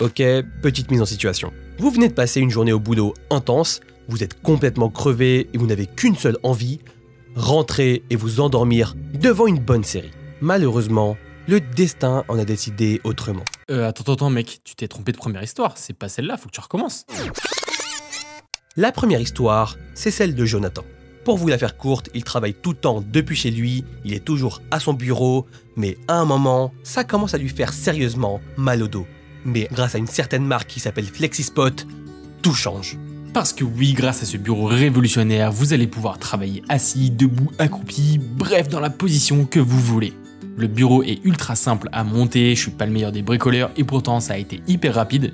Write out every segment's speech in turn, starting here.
Ok, petite mise en situation. Vous venez de passer une journée au boulot intense, vous êtes complètement crevé et vous n'avez qu'une seule envie, rentrer et vous endormir devant une bonne série. Malheureusement, le destin en a décidé autrement. Attends mec, tu t'es trompé de première histoire, c'est pas celle-là, faut que tu recommences. La première histoire, c'est celle de Jonathan. Pour vous la faire courte, il travaille tout le temps depuis chez lui, il est toujours à son bureau, mais à un moment, ça commence à lui faire sérieusement mal au dos. Mais grâce à une certaine marque qui s'appelle FlexiSpot, tout change. Parce que oui, grâce à ce bureau révolutionnaire, vous allez pouvoir travailler assis, debout, accroupi, bref, dans la position que vous voulez. Le bureau est ultra simple à monter, je suis pas le meilleur des bricoleurs et pourtant ça a été hyper rapide.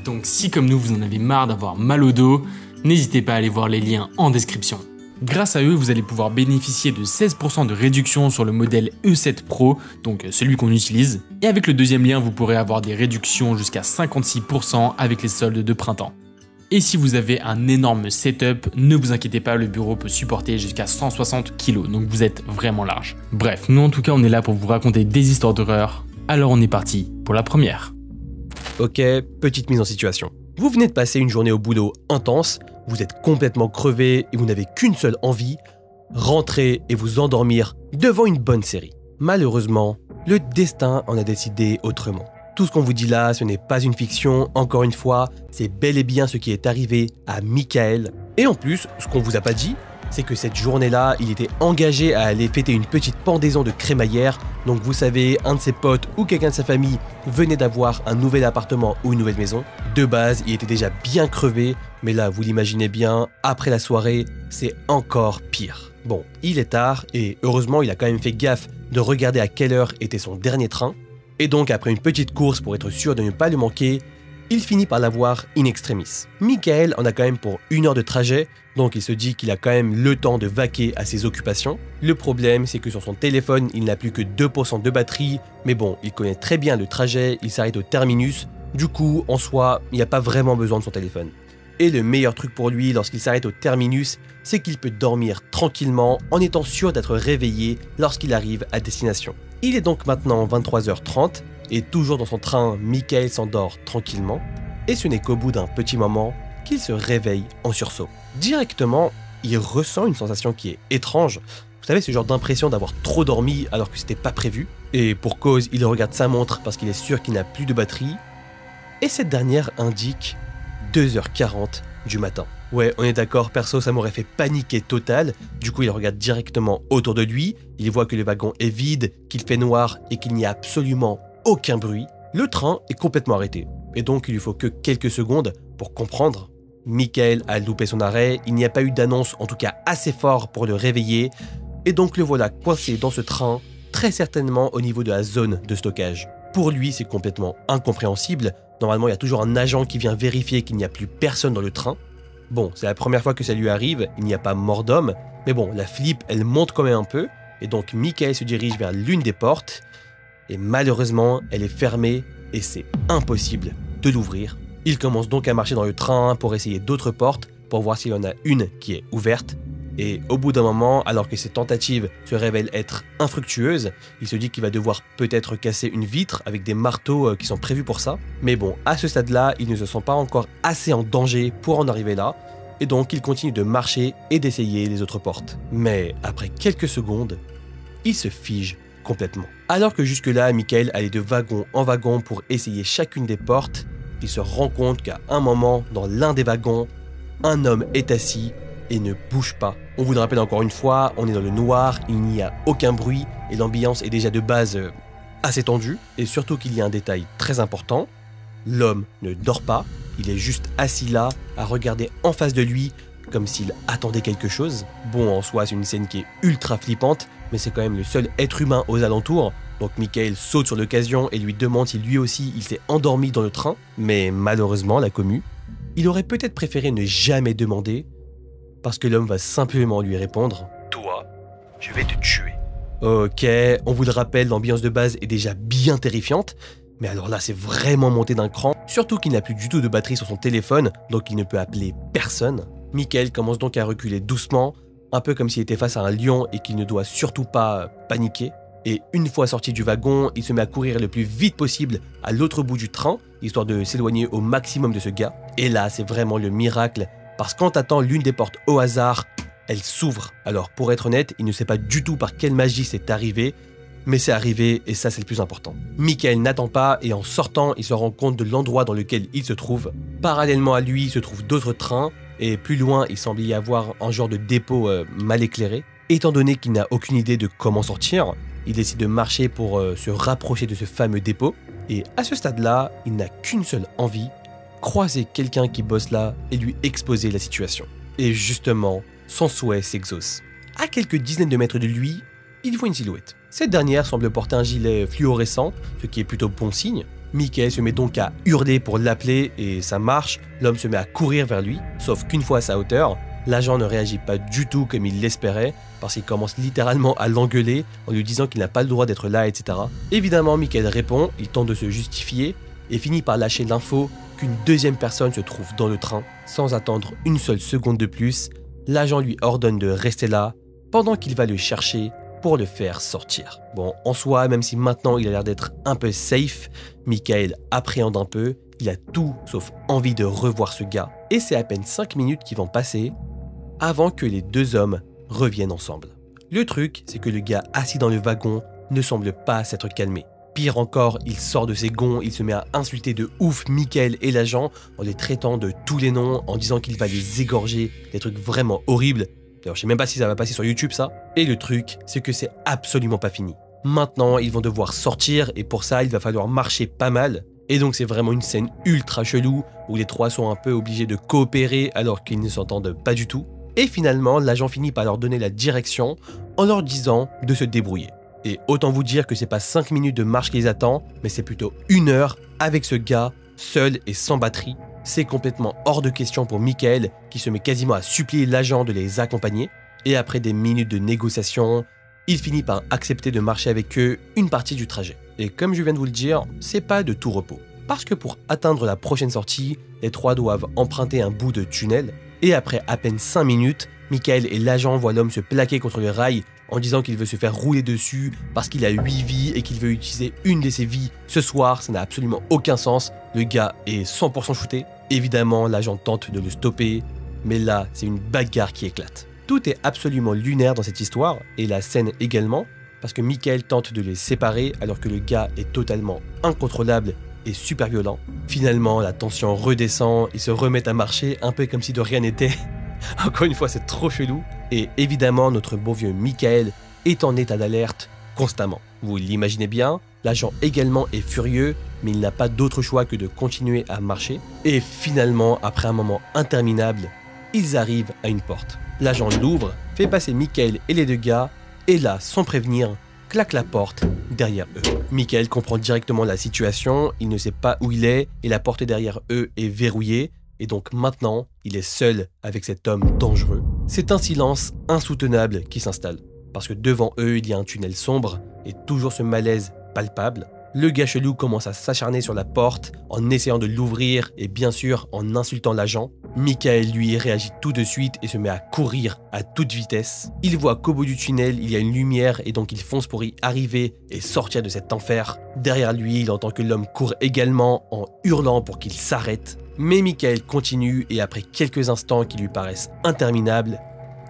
Donc si comme nous vous en avez marre d'avoir mal au dos, n'hésitez pas à aller voir les liens en description. Grâce à eux, vous allez pouvoir bénéficier de 16% de réduction sur le modèle E7 Pro, donc celui qu'on utilise. Et avec le deuxième lien, vous pourrez avoir des réductions jusqu'à 56% avec les soldes de printemps. Et si vous avez un énorme setup, ne vous inquiétez pas, le bureau peut supporter jusqu'à 160 kg, donc vous êtes vraiment large. Bref, nous en tout cas, on est là pour vous raconter des histoires d'horreur. Alors on est parti pour la première. Ok, petite mise en situation. Vous venez de passer une journée au boulot intense, vous êtes complètement crevé et vous n'avez qu'une seule envie, rentrer et vous endormir devant une bonne série. Malheureusement, le destin en a décidé autrement. Tout ce qu'on vous dit là, ce n'est pas une fiction, encore une fois, c'est bel et bien ce qui est arrivé à Michael. Et en plus, ce qu'on vous a pas dit, c'est que cette journée-là, il était engagé à aller fêter une petite pendaison de crémaillère. Donc vous savez, un de ses potes ou quelqu'un de sa famille venait d'avoir un nouvel appartement ou une nouvelle maison. De base, il était déjà bien crevé, mais là, vous l'imaginez bien, après la soirée, c'est encore pire. Bon, il est tard et heureusement, il a quand même fait gaffe de regarder à quelle heure était son dernier train. Et donc, après une petite course pour être sûr de ne pas le manquer, il finit par l'avoir in extremis. Michael en a quand même pour 1 heure de trajet, donc il se dit qu'il a quand même le temps de vaquer à ses occupations. Le problème, c'est que sur son téléphone, il n'a plus que 2% de batterie, mais bon, il connaît très bien le trajet, il s'arrête au terminus, du coup, en soi, il n'y a pas vraiment besoin de son téléphone. Et le meilleur truc pour lui lorsqu'il s'arrête au terminus, c'est qu'il peut dormir tranquillement en étant sûr d'être réveillé lorsqu'il arrive à destination. Il est donc maintenant 23h30, et toujours dans son train, Michael s'endort tranquillement, et ce n'est qu'au bout d'un petit moment qu'il se réveille en sursaut. Directement, il ressent une sensation qui est étrange. Vous savez, ce genre d'impression d'avoir trop dormi alors que c'était pas prévu. Et pour cause, il regarde sa montre parce qu'il est sûr qu'il n'a plus de batterie. Et cette dernière indique 2h40 du matin. Ouais, on est d'accord, perso, ça m'aurait fait paniquer total. Du coup, il regarde directement autour de lui. Il voit que le wagon est vide, qu'il fait noir et qu'il n'y a absolument aucun bruit. Le train est complètement arrêté. Et donc, il lui faut que quelques secondes pour comprendre. Michael a loupé son arrêt, il n'y a pas eu d'annonce, en tout cas assez fort pour le réveiller. Et donc, le voilà coincé dans ce train, très certainement au niveau de la zone de stockage. Pour lui, c'est complètement incompréhensible. Normalement, il y a toujours un agent qui vient vérifier qu'il n'y a plus personne dans le train. Bon, c'est la première fois que ça lui arrive, il n'y a pas mort d'homme, mais bon, la flip, elle monte quand même un peu, et donc Michael se dirige vers l'une des portes, et malheureusement, elle est fermée, et c'est impossible de l'ouvrir. Il commence donc à marcher dans le train pour essayer d'autres portes, pour voir s'il y en a une qui est ouverte, et au bout d'un moment, alors que ses tentatives se révèlent être infructueuses, il se dit qu'il va devoir peut-être casser une vitre avec des marteaux qui sont prévus pour ça. Mais bon, à ce stade-là, il ne se sent pas encore assez en danger pour en arriver là, et donc il continue de marcher et d'essayer les autres portes. Mais après quelques secondes, il se fige complètement. Alors que jusque-là, Michael allait de wagon en wagon pour essayer chacune des portes, il se rend compte qu'à un moment, dans l'un des wagons, un homme est assis et ne bouge pas. On vous le rappelle encore une fois, on est dans le noir, il n'y a aucun bruit et l'ambiance est déjà de base assez tendue. Et surtout qu'il y a un détail très important, l'homme ne dort pas, il est juste assis là à regarder en face de lui comme s'il attendait quelque chose. Bon, en soi, c'est une scène qui est ultra flippante, mais c'est quand même le seul être humain aux alentours. Donc Michael saute sur l'occasion et lui demande si lui aussi il s'est endormi dans le train. Mais malheureusement, la commu, il aurait peut-être préféré ne jamais demander, parce que l'homme va simplement lui répondre « Toi, je vais te tuer ». Ok, on vous le rappelle, l'ambiance de base est déjà bien terrifiante, mais alors là c'est vraiment monté d'un cran, surtout qu'il n'a plus du tout de batterie sur son téléphone, donc il ne peut appeler personne. Michael commence donc à reculer doucement, un peu comme s'il était face à un lion et qu'il ne doit surtout pas paniquer. Et une fois sorti du wagon, il se met à courir le plus vite possible à l'autre bout du train, histoire de s'éloigner au maximum de ce gars. Et là, c'est vraiment le miracle, parce qu'en t'attend l'une des portes au hasard, elle s'ouvre. Alors pour être honnête, il ne sait pas du tout par quelle magie c'est arrivé, mais c'est arrivé et ça c'est le plus important. Michael n'attend pas et en sortant, il se rend compte de l'endroit dans lequel il se trouve. Parallèlement à lui, se trouvent d'autres trains et plus loin, il semble y avoir un genre de dépôt mal éclairé. Étant donné qu'il n'a aucune idée de comment sortir, il décide de marcher pour se rapprocher de ce fameux dépôt. Et à ce stade-là, il n'a qu'une seule envie, croiser quelqu'un qui bosse là et lui exposer la situation. Et justement, son souhait s'exauce. À quelques dizaines de mètres de lui, il voit une silhouette. Cette dernière semble porter un gilet fluorescent, ce qui est plutôt bon signe. Michael se met donc à hurler pour l'appeler et ça marche, l'homme se met à courir vers lui, sauf qu'une fois à sa hauteur, l'agent ne réagit pas du tout comme il l'espérait, parce qu'il commence littéralement à l'engueuler en lui disant qu'il n'a pas le droit d'être là, etc. Évidemment, Michael répond, il tente de se justifier et finit par lâcher l'info qu'une deuxième personne se trouve dans le train. Sans attendre une seule seconde de plus, l'agent lui ordonne de rester là pendant qu'il va le chercher pour le faire sortir. Bon, en soi, même si maintenant il a l'air d'être un peu safe, Michael appréhende un peu, il a tout sauf envie de revoir ce gars. Et c'est à peine 5 minutes qui vont passer avant que les deux hommes reviennent ensemble. Le truc, c'est que le gars assis dans le wagon ne semble pas s'être calmé. Pire encore, il sort de ses gonds, il se met à insulter de ouf Michael et l'agent en les traitant de tous les noms, en disant qu'il va les égorger, des trucs vraiment horribles. D'ailleurs, je sais même pas si ça va passer sur YouTube ça. Et le truc, c'est que c'est absolument pas fini. Maintenant, ils vont devoir sortir et pour ça, il va falloir marcher pas mal. Et donc c'est vraiment une scène ultra chelou où les trois sont un peu obligés de coopérer alors qu'ils ne s'entendent pas du tout. Et finalement, l'agent finit par leur donner la direction en leur disant de se débrouiller. Et autant vous dire que c'est pas 5 minutes de marche qui les attend, mais c'est plutôt 1 heure avec ce gars, seul et sans batterie. C'est complètement hors de question pour Michael qui se met quasiment à supplier l'agent de les accompagner. Et après des minutes de négociation, il finit par accepter de marcher avec eux une partie du trajet. Et comme je viens de vous le dire, c'est pas de tout repos. Parce que pour atteindre la prochaine sortie, les trois doivent emprunter un bout de tunnel. Et après à peine 5 minutes, Michael et l'agent voient l'homme se plaquer contre le rail en disant qu'il veut se faire rouler dessus parce qu'il a 8 vies et qu'il veut utiliser une de ses vies ce soir. Ça n'a absolument aucun sens. Le gars est 100% shooté. Évidemment, l'agent tente de le stopper, mais là, c'est une bagarre qui éclate. Tout est absolument lunaire dans cette histoire, et la scène également, parce que Michael tente de les séparer alors que le gars est totalement incontrôlable et super violent. Finalement, la tension redescend, ils se remettent à marcher un peu comme si de rien n'était. Encore une fois, c'est trop chelou. Et évidemment, notre beau vieux Michael est en état d'alerte constamment. Vous l'imaginez bien, l'agent également est furieux, mais il n'a pas d'autre choix que de continuer à marcher. Et finalement, après un moment interminable, ils arrivent à une porte. L'agent l'ouvre, fait passer Michael et les deux gars, et là, sans prévenir, claque la porte derrière eux. Michael comprend directement la situation, il ne sait pas où il est, et la porte derrière eux est verrouillée, et donc maintenant, il est seul avec cet homme dangereux. C'est un silence insoutenable qui s'installe, parce que devant eux, il y a un tunnel sombre, et toujours ce malaise palpable. Le gars chelou commence à s'acharner sur la porte en essayant de l'ouvrir et bien sûr en insultant l'agent. Michael lui réagit tout de suite et se met à courir à toute vitesse. Il voit qu'au bout du tunnel il y a une lumière et donc il fonce pour y arriver et sortir de cet enfer. Derrière lui il entend que l'homme court également en hurlant pour qu'il s'arrête. Mais Michael continue et après quelques instants qui lui paraissent interminables,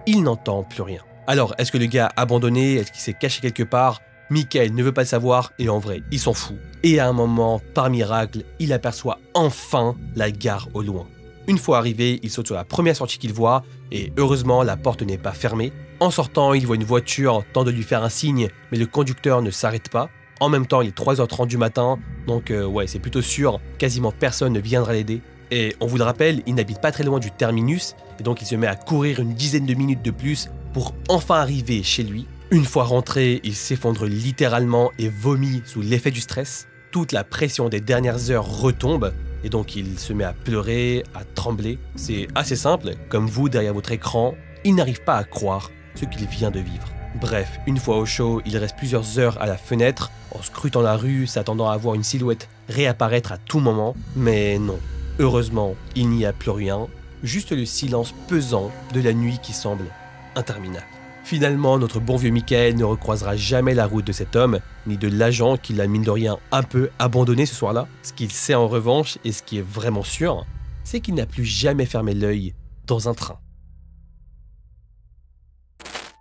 il n'entend plus rien. Alors est-ce que le gars a abandonné? Est-ce qu'il s'est caché quelque part? Michael ne veut pas le savoir et en vrai, il s'en fout. Et à un moment, par miracle, il aperçoit enfin la gare au loin. Une fois arrivé, il saute sur la première sortie qu'il voit et heureusement, la porte n'est pas fermée. En sortant, il voit une voiture, tente de lui faire un signe, mais le conducteur ne s'arrête pas. En même temps, il est 3h30 du matin, donc ouais, c'est plutôt sûr, quasiment personne ne viendra l'aider. Et on vous le rappelle, il n'habite pas très loin du terminus, et donc il se met à courir une dizaine de minutes de plus pour enfin arriver chez lui. Une fois rentré, il s'effondre littéralement et vomit sous l'effet du stress. Toute la pression des dernières heures retombe et donc il se met à pleurer, à trembler. C'est assez simple, comme vous derrière votre écran, il n'arrive pas à croire ce qu'il vient de vivre. Bref, une fois au chaud, il reste plusieurs heures à la fenêtre, en scrutant la rue, s'attendant à voir une silhouette réapparaître à tout moment. Mais non, heureusement, il n'y a plus rien, juste le silence pesant de la nuit qui semble interminable. Finalement, notre bon vieux Michael ne recroisera jamais la route de cet homme, ni de l'agent qui l'a mine de rien un peu abandonné ce soir-là. Ce qu'il sait en revanche, et ce qui est vraiment sûr, c'est qu'il n'a plus jamais fermé l'œil dans un train.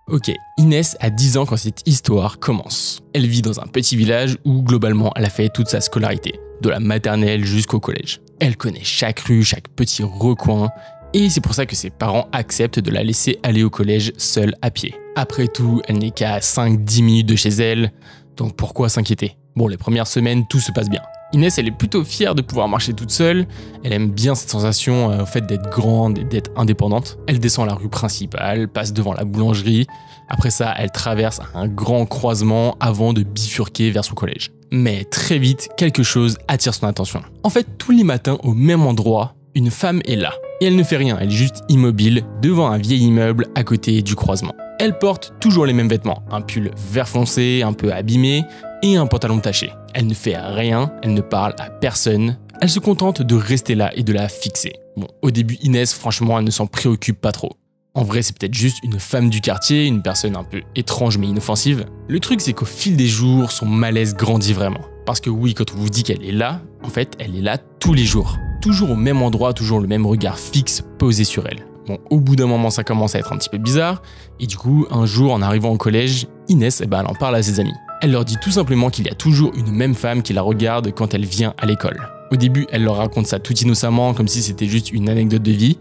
Ok, Inès a 10 ans quand cette histoire commence. Elle vit dans un petit village où globalement elle a fait toute sa scolarité, de la maternelle jusqu'au collège. Elle connaît chaque rue, chaque petit recoin, et c'est pour ça que ses parents acceptent de la laisser aller au collège seule à pied. Après tout, elle n'est qu'à 5-10 minutes de chez elle, donc pourquoi s'inquiéter? Bon, les premières semaines, tout se passe bien. Inès, elle est plutôt fière de pouvoir marcher toute seule, elle aime bien cette sensation au fait d'être grande et d'être indépendante. Elle descend la rue principale, passe devant la boulangerie, après ça, elle traverse un grand croisement avant de bifurquer vers son collège. Mais très vite, quelque chose attire son attention. En fait, tous les matins, au même endroit, une femme est là. Et elle ne fait rien, elle est juste immobile, devant un vieil immeuble à côté du croisement. Elle porte toujours les mêmes vêtements, un pull vert foncé, un peu abîmé, et un pantalon taché. Elle ne fait rien, elle ne parle à personne, elle se contente de rester là et de la fixer. Bon, au début, Inès, franchement, elle ne s'en préoccupe pas trop. En vrai, c'est peut-être juste une femme du quartier, une personne un peu étrange mais inoffensive. Le truc, c'est qu'au fil des jours, son malaise grandit vraiment. Parce que oui, quand on vous dit qu'elle est là, en fait, elle est là tous les jours. Toujours au même endroit, toujours le même regard fixe posé sur elle. Bon, au bout d'un moment, ça commence à être un petit peu bizarre, et du coup, un jour, en arrivant au collège, Inès, elle en parle à ses amis. Elle leur dit tout simplement qu'il y a toujours une même femme qui la regarde quand elle vient à l'école. Au début, elle leur raconte ça tout innocemment, comme si c'était juste une anecdote de vie.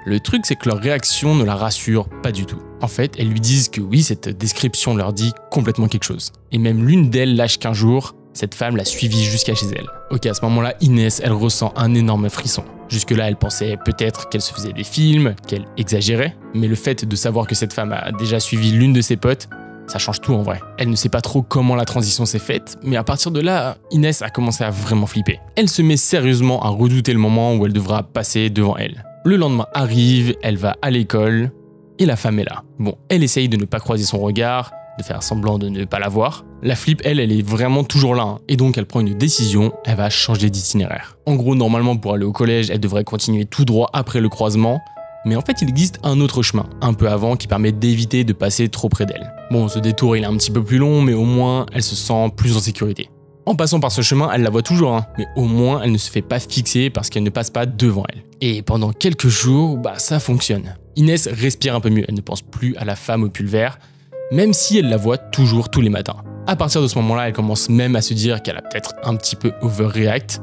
Le truc, c'est que leur réaction ne la rassure pas du tout. En fait, elles lui disent que oui, cette description leur dit complètement quelque chose. Et même l'une d'elles lâche qu'un jour, cette femme l'a suivie jusqu'à chez elle. Ok, à ce moment-là, Inès, elle ressent un énorme frisson. Jusque-là, elle pensait peut-être qu'elle se faisait des films, qu'elle exagérait, mais le fait de savoir que cette femme a déjà suivi l'une de ses potes, ça change tout en vrai. Elle ne sait pas trop comment la transition s'est faite, mais à partir de là, Inès a commencé à vraiment flipper. Elle se met sérieusement à redouter le moment où elle devra passer devant elle. Le lendemain arrive, elle va à l'école, et la femme est là. Bon, elle essaye de ne pas croiser son regard, de faire semblant de ne pas la voir. La flip, elle est vraiment toujours là, hein. Et donc elle prend une décision, elle va changer d'itinéraire. En gros, normalement pour aller au collège, elle devrait continuer tout droit après le croisement, mais en fait il existe un autre chemin, un peu avant, qui permet d'éviter de passer trop près d'elle. Bon, ce détour il est un petit peu plus long, mais au moins elle se sent plus en sécurité. En passant par ce chemin, elle la voit toujours, hein, mais au moins elle ne se fait pas fixer parce qu'elle ne passe pas devant elle. Et pendant quelques jours, ça fonctionne. Inès respire un peu mieux, elle ne pense plus à la femme au pull vert, même si elle la voit toujours tous les matins. À partir de ce moment-là, elle commence même à se dire qu'elle a peut-être un petit peu overreact,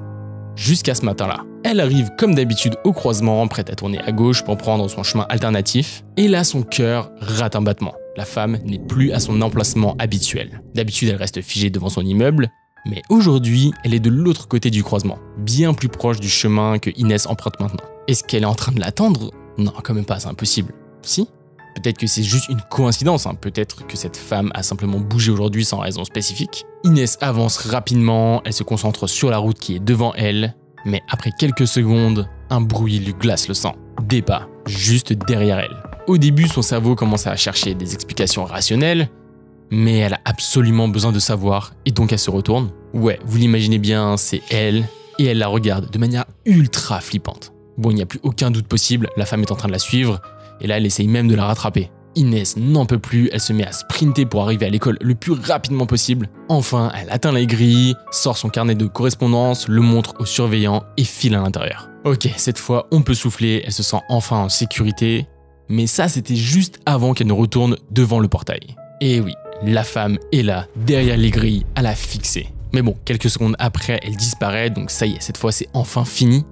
jusqu'à ce matin-là. Elle arrive comme d'habitude au croisement, prête à tourner à gauche pour prendre son chemin alternatif, et là son cœur rate un battement. La femme n'est plus à son emplacement habituel. D'habitude, elle reste figée devant son immeuble, mais aujourd'hui, elle est de l'autre côté du croisement, bien plus proche du chemin que Inès emprunte maintenant. Est-ce qu'elle est en train de l'attendre? Non, quand même pas, c'est impossible. Si? Peut-être que c'est juste une coïncidence, hein. Peut-être que cette femme a simplement bougé aujourd'hui sans raison spécifique. Inès avance rapidement, elle se concentre sur la route qui est devant elle, mais après quelques secondes, un bruit lui glace le sang. Des pas, juste derrière elle. Au début, son cerveau commence à chercher des explications rationnelles, mais elle a absolument besoin de savoir, et donc elle se retourne. Ouais, vous l'imaginez bien, c'est elle, et elle la regarde de manière ultra flippante. Bon, il n'y a plus aucun doute possible, la femme est en train de la suivre, et là elle essaye même de la rattraper. Inès n'en peut plus, elle se met à sprinter pour arriver à l'école le plus rapidement possible. Enfin, elle atteint les grilles, sort son carnet de correspondance, le montre au surveillant et file à l'intérieur. Ok, cette fois on peut souffler, elle se sent enfin en sécurité, mais ça c'était juste avant qu'elle ne retourne devant le portail. Et oui, la femme est là, derrière les grilles, à la fixer. Mais bon, quelques secondes après, elle disparaît, donc ça y est, cette fois c'est enfin fini.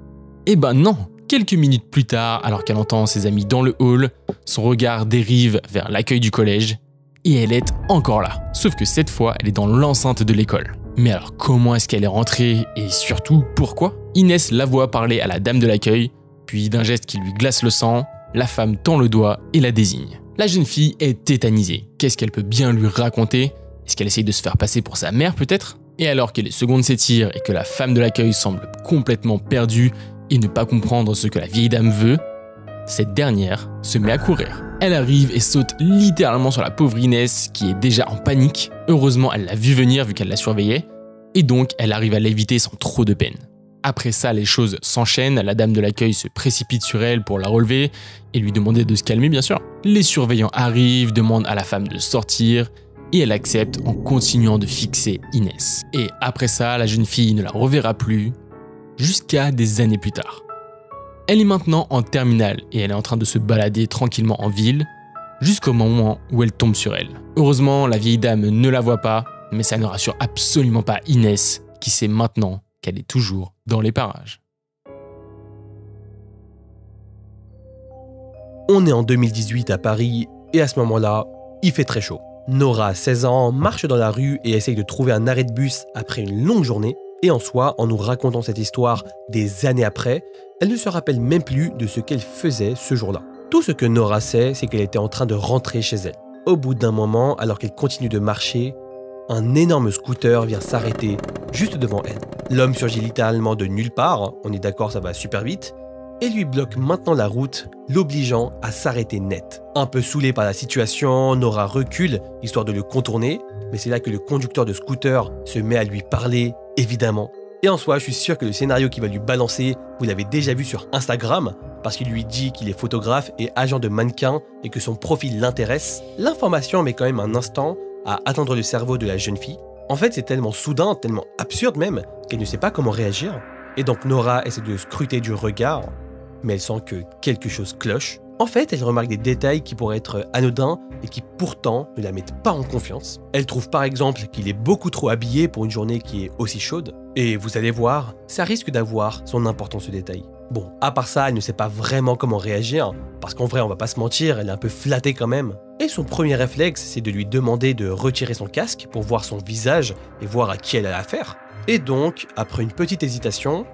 Eh ben non! Quelques minutes plus tard, alors qu'elle entend ses amis dans le hall, son regard dérive vers l'accueil du collège, et elle est encore là. Sauf que cette fois, elle est dans l'enceinte de l'école. Mais alors comment est-ce qu'elle est rentrée, et surtout pourquoi? Inès la voit parler à la dame de l'accueil, puis d'un geste qui lui glace le sang, la femme tend le doigt et la désigne. La jeune fille est tétanisée. Qu'est-ce qu'elle peut bien lui raconter? Est-ce qu'elle essaye de se faire passer pour sa mère peut-être? Et alors que les secondes s'étirent et que la femme de l'accueil semble complètement perdue et ne pas comprendre ce que la vieille dame veut, cette dernière se met à courir. Elle arrive et saute littéralement sur la pauvre Inès qui est déjà en panique. Heureusement, elle l'a vu venir vu qu'elle la surveillait, et donc elle arrive à l'éviter sans trop de peine. Après ça, les choses s'enchaînent, la dame de l'accueil se précipite sur elle pour la relever et lui demander de se calmer bien sûr. Les surveillants arrivent, demandent à la femme de sortir et elle accepte en continuant de fixer Inès. Et après ça, la jeune fille ne la reverra plus jusqu'à des années plus tard. Elle est maintenant en terminale et elle est en train de se balader tranquillement en ville jusqu'au moment où elle tombe sur elle. Heureusement, la vieille dame ne la voit pas, mais ça ne rassure absolument pas Inès qui sait maintenant qu'elle est toujours dans les parages. On est en 2018 à Paris et à ce moment-là, il fait très chaud. Nora, 16 ans, marche dans la rue et essaye de trouver un arrêt de bus après une longue journée. Et en soi, en nous racontant cette histoire des années après, elle ne se rappelle même plus de ce qu'elle faisait ce jour-là. Tout ce que Nora sait, c'est qu'elle était en train de rentrer chez elle. Au bout d'un moment, alors qu'elle continue de marcher, un énorme scooter vient s'arrêter juste devant elle. L'homme surgit littéralement de nulle part, on est d'accord, ça va super vite, et lui bloque maintenant la route, l'obligeant à s'arrêter net. Un peu saoulée par la situation, Nora recule, histoire de le contourner, mais c'est là que le conducteur de scooter se met à lui parler, évidemment. Et en soi, je suis sûr que le scénario qu'il va lui balancer, vous l'avez déjà vu sur Instagram, parce qu'il lui dit qu'il est photographe et agent de mannequin et que son profil l'intéresse. L'information met quand même un instant à atteindre le cerveau de la jeune fille. En fait, c'est tellement soudain, tellement absurde même, qu'elle ne sait pas comment réagir. Et donc Nora essaie de scruter du regard, mais elle sent que quelque chose cloche. En fait, elle remarque des détails qui pourraient être anodins et qui pourtant ne la mettent pas en confiance. Elle trouve par exemple qu'il est beaucoup trop habillé pour une journée qui est aussi chaude. Et vous allez voir, ça risque d'avoir son importance ce détail. Bon, à part ça, elle ne sait pas vraiment comment réagir, parce qu'en vrai, on va pas se mentir, elle est un peu flattée quand même. Et son premier réflexe, c'est de lui demander de retirer son casque pour voir son visage et voir à qui elle a affaire. Et donc, après une petite hésitation,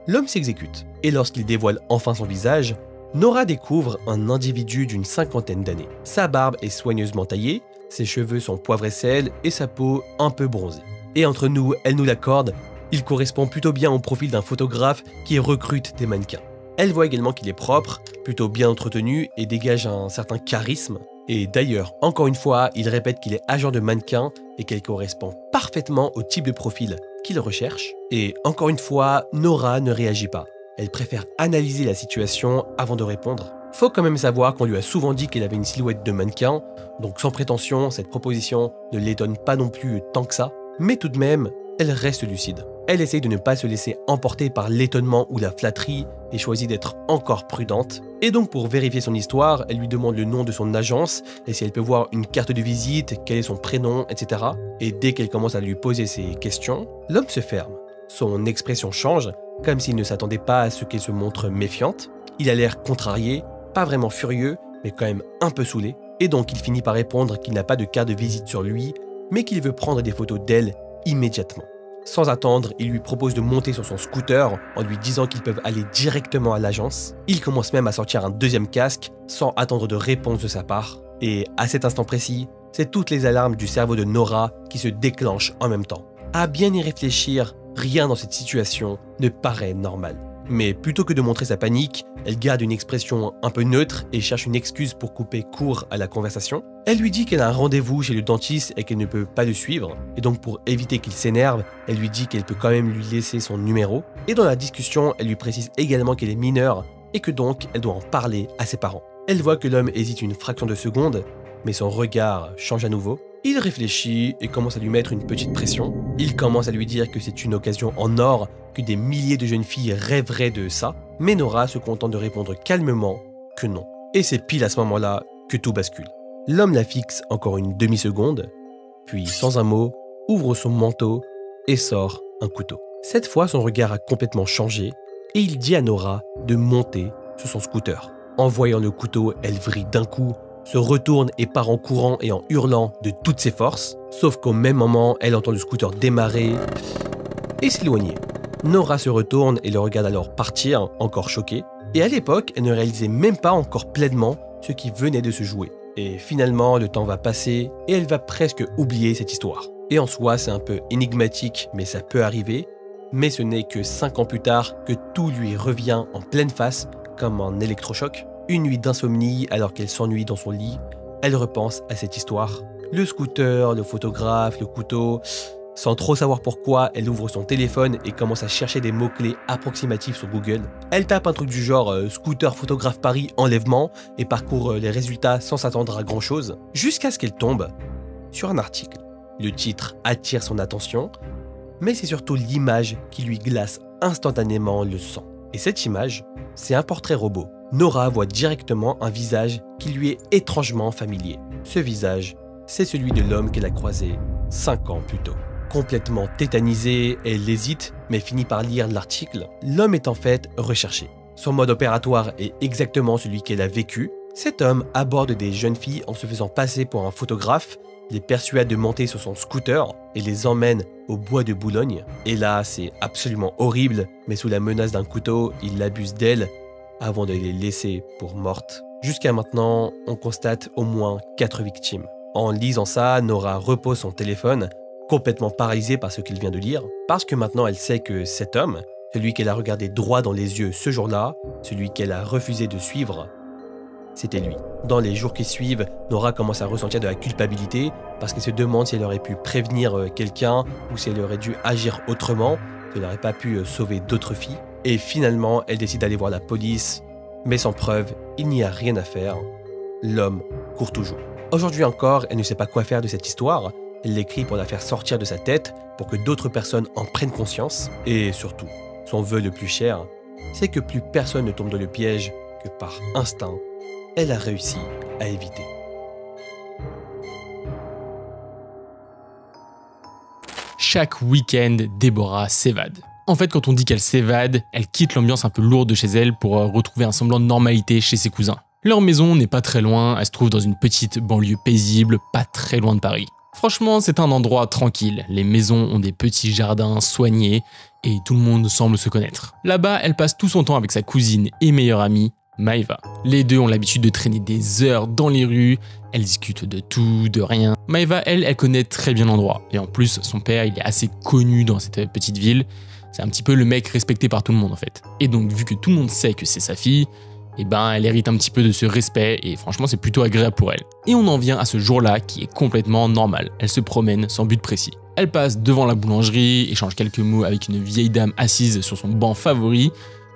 l'homme s'exécute. Et lorsqu'il dévoile enfin son visage, Nora découvre un individu d'une cinquantaine d'années. Sa barbe est soigneusement taillée, ses cheveux sont poivre et sel et sa peau un peu bronzée. Et entre nous, elle nous l'accorde, il correspond plutôt bien au profil d'un photographe qui recrute des mannequins. Elle voit également qu'il est propre, plutôt bien entretenu et dégage un certain charisme. Et d'ailleurs, encore une fois, il répète qu'il est agent de mannequin et qu'elle correspond parfaitement au type de profil qu'il recherche. Et encore une fois, Nora ne réagit pas. Elle préfère analyser la situation avant de répondre. Faut quand même savoir qu'on lui a souvent dit qu'elle avait une silhouette de mannequin, donc sans prétention, cette proposition ne l'étonne pas non plus tant que ça. Mais tout de même, elle reste lucide. Elle essaye de ne pas se laisser emporter par l'étonnement ou la flatterie et choisit d'être encore prudente. Et donc pour vérifier son histoire, elle lui demande le nom de son agence et si elle peut voir une carte de visite, quel est son prénom, etc. Et dès qu'elle commence à lui poser ces questions, l'homme se ferme. Son expression change, comme s'il ne s'attendait pas à ce qu'elle se montre méfiante. Il a l'air contrarié, pas vraiment furieux, mais quand même un peu saoulé. Et donc il finit par répondre qu'il n'a pas de carte de visite sur lui, mais qu'il veut prendre des photos d'elle immédiatement. Sans attendre, il lui propose de monter sur son scooter en lui disant qu'ils peuvent aller directement à l'agence. Il commence même à sortir un deuxième casque sans attendre de réponse de sa part. Et à cet instant précis, c'est toutes les alarmes du cerveau de Nora qui se déclenchent en même temps. À bien y réfléchir, rien dans cette situation ne paraît normal. Mais plutôt que de montrer sa panique, elle garde une expression un peu neutre et cherche une excuse pour couper court à la conversation. Elle lui dit qu'elle a un rendez-vous chez le dentiste et qu'elle ne peut pas le suivre. Et donc pour éviter qu'il s'énerve, elle lui dit qu'elle peut quand même lui laisser son numéro. Et dans la discussion, elle lui précise également qu'elle est mineure et que donc elle doit en parler à ses parents. Elle voit que l'homme hésite une fraction de seconde, mais son regard change à nouveau. Il réfléchit et commence à lui mettre une petite pression. Il commence à lui dire que c'est une occasion en or, que des milliers de jeunes filles rêveraient de ça, mais Nora se contente de répondre calmement que non. Et c'est pile à ce moment-là que tout bascule. L'homme la fixe encore une demi-seconde, puis sans un mot, ouvre son manteau et sort un couteau. Cette fois, son regard a complètement changé et il dit à Nora de monter sur son scooter. En voyant le couteau, elle vrille d'un coup, se retourne et part en courant et en hurlant de toutes ses forces, sauf qu'au même moment, elle entend le scooter démarrer et s'éloigner. Nora se retourne et le regarde alors partir, encore choquée, et à l'époque, elle ne réalisait même pas encore pleinement ce qui venait de se jouer. Et finalement, le temps va passer et elle va presque oublier cette histoire. Et en soi, c'est un peu énigmatique, mais ça peut arriver, mais ce n'est que 5 ans plus tard que tout lui revient en pleine face, comme un électrochoc. Une nuit d'insomnie, alors qu'elle s'ennuie dans son lit, elle repense à cette histoire. Le scooter, le photographe, le couteau, Sans trop savoir pourquoi, elle ouvre son téléphone et commence à chercher des mots-clés approximatifs sur Google. Elle tape un truc du genre scooter photographe Paris enlèvement et parcourt les résultats sans s'attendre à grand chose, jusqu'à ce qu'elle tombe sur un article. Le titre attire son attention, mais c'est surtout l'image qui lui glace instantanément le sang. Et cette image, c'est un portrait robot. Nora voit directement un visage qui lui est étrangement familier. Ce visage, c'est celui de l'homme qu'elle a croisé 5 ans plus tôt. Complètement tétanisée, elle hésite, mais finit par lire l'article. L'homme est en fait recherché. Son mode opératoire est exactement celui qu'elle a vécu. Cet homme aborde des jeunes filles en se faisant passer pour un photographe, les persuade de monter sur son scooter et les emmène au bois de Boulogne. Et là, c'est absolument horrible, mais sous la menace d'un couteau, il abuse d'elle avant de les laisser pour mortes. Jusqu'à maintenant, on constate au moins 4 victimes. En lisant ça, Nora repose son téléphone, complètement paralysée par ce qu'elle vient de lire, parce que maintenant elle sait que cet homme, celui qu'elle a regardé droit dans les yeux ce jour-là, celui qu'elle a refusé de suivre, c'était lui. Dans les jours qui suivent, Nora commence à ressentir de la culpabilité parce qu'elle se demande si elle aurait pu prévenir quelqu'un ou si elle aurait dû agir autrement, si elle n'aurait pas pu sauver d'autres filles. Et finalement, elle décide d'aller voir la police, mais sans preuve, il n'y a rien à faire. L'homme court toujours. Aujourd'hui encore, elle ne sait pas quoi faire de cette histoire. Elle l'écrit pour la faire sortir de sa tête, pour que d'autres personnes en prennent conscience. Et surtout, son vœu le plus cher, c'est que plus personne ne tombe dans le piège que par instinct, elle a réussi à éviter. Chaque week-end, Déborah s'évade. En fait, quand on dit qu'elle s'évade, elle quitte l'ambiance un peu lourde de chez elle pour retrouver un semblant de normalité chez ses cousins. Leur maison n'est pas très loin, elle se trouve dans une petite banlieue paisible, pas très loin de Paris. Franchement, c'est un endroit tranquille, les maisons ont des petits jardins soignés et tout le monde semble se connaître. Là-bas, elle passe tout son temps avec sa cousine et meilleure amie, Maeva. Les deux ont l'habitude de traîner des heures dans les rues, elles discutent de tout, de rien. Maeva, elle connaît très bien l'endroit, et en plus, son père, il est assez connu dans cette petite ville. C'est un petit peu le mec respecté par tout le monde en fait. Et donc, vu que tout le monde sait que c'est sa fille, eh ben, elle hérite un petit peu de ce respect et franchement, c'est plutôt agréable pour elle. Et on en vient à ce jour-là qui est complètement normal. Elle se promène sans but précis. Elle passe devant la boulangerie, échange quelques mots avec une vieille dame assise sur son banc favori,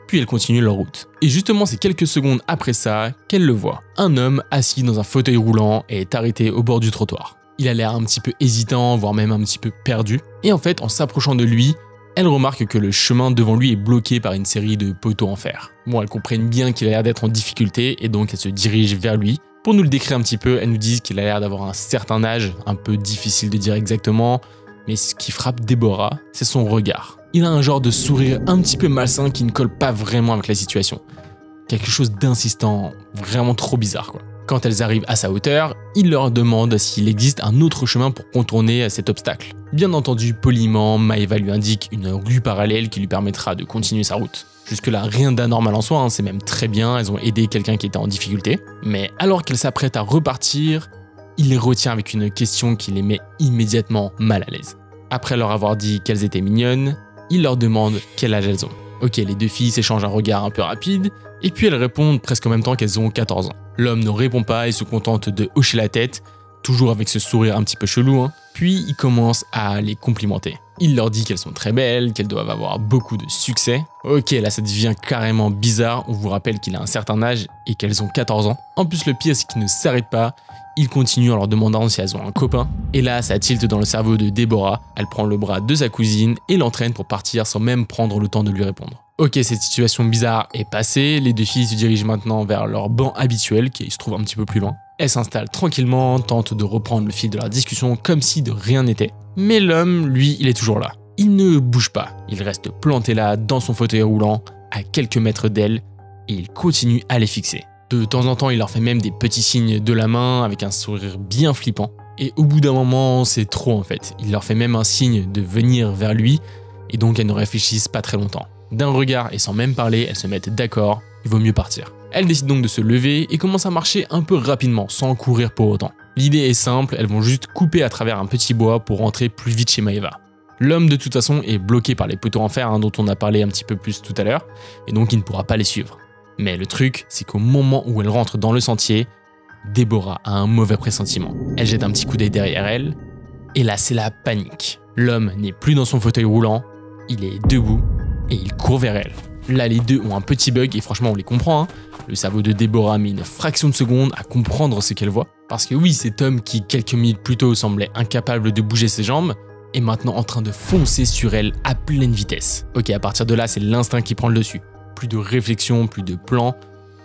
puis elle continue leur route. Et justement, c'est quelques secondes après ça qu'elle le voit. Un homme assis dans un fauteuil roulant est arrêté au bord du trottoir. Il a l'air un petit peu hésitant, voire même un petit peu perdu. Et en fait, en s'approchant de lui, elle remarque que le chemin devant lui est bloqué par une série de poteaux en fer. Bon, elle comprend bien qu'il a l'air d'être en difficulté et donc elle se dirige vers lui. Pour nous le décrire un petit peu, elle nous dit qu'il a l'air d'avoir un certain âge, un peu difficile de dire exactement, mais ce qui frappe Déborah, c'est son regard. Il a un genre de sourire un petit peu malsain qui ne colle pas vraiment avec la situation. Quelque chose d'insistant, vraiment trop bizarre quoi. Quand elles arrivent à sa hauteur, il leur demande s'il existe un autre chemin pour contourner cet obstacle. Bien entendu, poliment, Maeva lui indique une rue parallèle qui lui permettra de continuer sa route. Jusque-là, rien d'anormal en soi, c'est même très bien, elles ont aidé quelqu'un qui était en difficulté. Mais alors qu'elle s'apprête à repartir, il les retient avec une question qui les met immédiatement mal à l'aise. Après leur avoir dit qu'elles étaient mignonnes, il leur demande quel âge elles ont. Ok, les deux filles s'échangent un regard un peu rapide, et puis elles répondent presque en même temps qu'elles ont 14 ans. L'homme ne répond pas et se contente de hocher la tête, toujours avec ce sourire un petit peu chelou, Puis il commence à les complimenter. Il leur dit qu'elles sont très belles, qu'elles doivent avoir beaucoup de succès. Ok, là ça devient carrément bizarre, on vous rappelle qu'il a un certain âge et qu'elles ont 14 ans. En plus le pire c'est qu'il ne s'arrête pas, il continue en leur demandant si elles ont un copain. Et là ça tilte dans le cerveau de Déborah, elle prend le bras de sa cousine et l'entraîne pour partir sans même prendre le temps de lui répondre. Ok, cette situation bizarre est passée, les deux filles se dirigent maintenant vers leur banc habituel qui se trouve un petit peu plus loin. Elles s'installent tranquillement, tentent de reprendre le fil de leur discussion comme si de rien n'était. Mais l'homme, lui, il est toujours là. Il ne bouge pas, il reste planté là dans son fauteuil roulant, à quelques mètres d'elle, et il continue à les fixer. De temps en temps, il leur fait même des petits signes de la main avec un sourire bien flippant. Et au bout d'un moment, c'est trop en fait. Il leur fait même un signe de venir vers lui, et donc elles ne réfléchissent pas très longtemps. D'un regard et sans même parler, elles se mettent d'accord, il vaut mieux partir. Elles décident donc de se lever et commencent à marcher un peu rapidement, sans courir pour autant. L'idée est simple, elles vont juste couper à travers un petit bois pour rentrer plus vite chez Maeva. L'homme de toute façon est bloqué par les poteaux en fer dont on a parlé un petit peu plus tout à l'heure, et donc il ne pourra pas les suivre. Mais le truc, c'est qu'au moment où elle rentre dans le sentier, Déborah a un mauvais pressentiment. Elle jette un petit coup d'œil derrière elle, Et là, c'est la panique. L'homme n'est plus dans son fauteuil roulant, il est debout et il court vers elle. Là, les deux ont un petit bug et franchement, on les comprend. Hein. Le cerveau de Deborah met une fraction de seconde à comprendre ce qu'elle voit. Parce que oui, cet homme qui, quelques minutes plus tôt, semblait incapable de bouger ses jambes, est maintenant en train de foncer sur elle à pleine vitesse. Ok, à partir de là, c'est l'instinct qui prend le dessus. Plus de réflexion, plus de plan,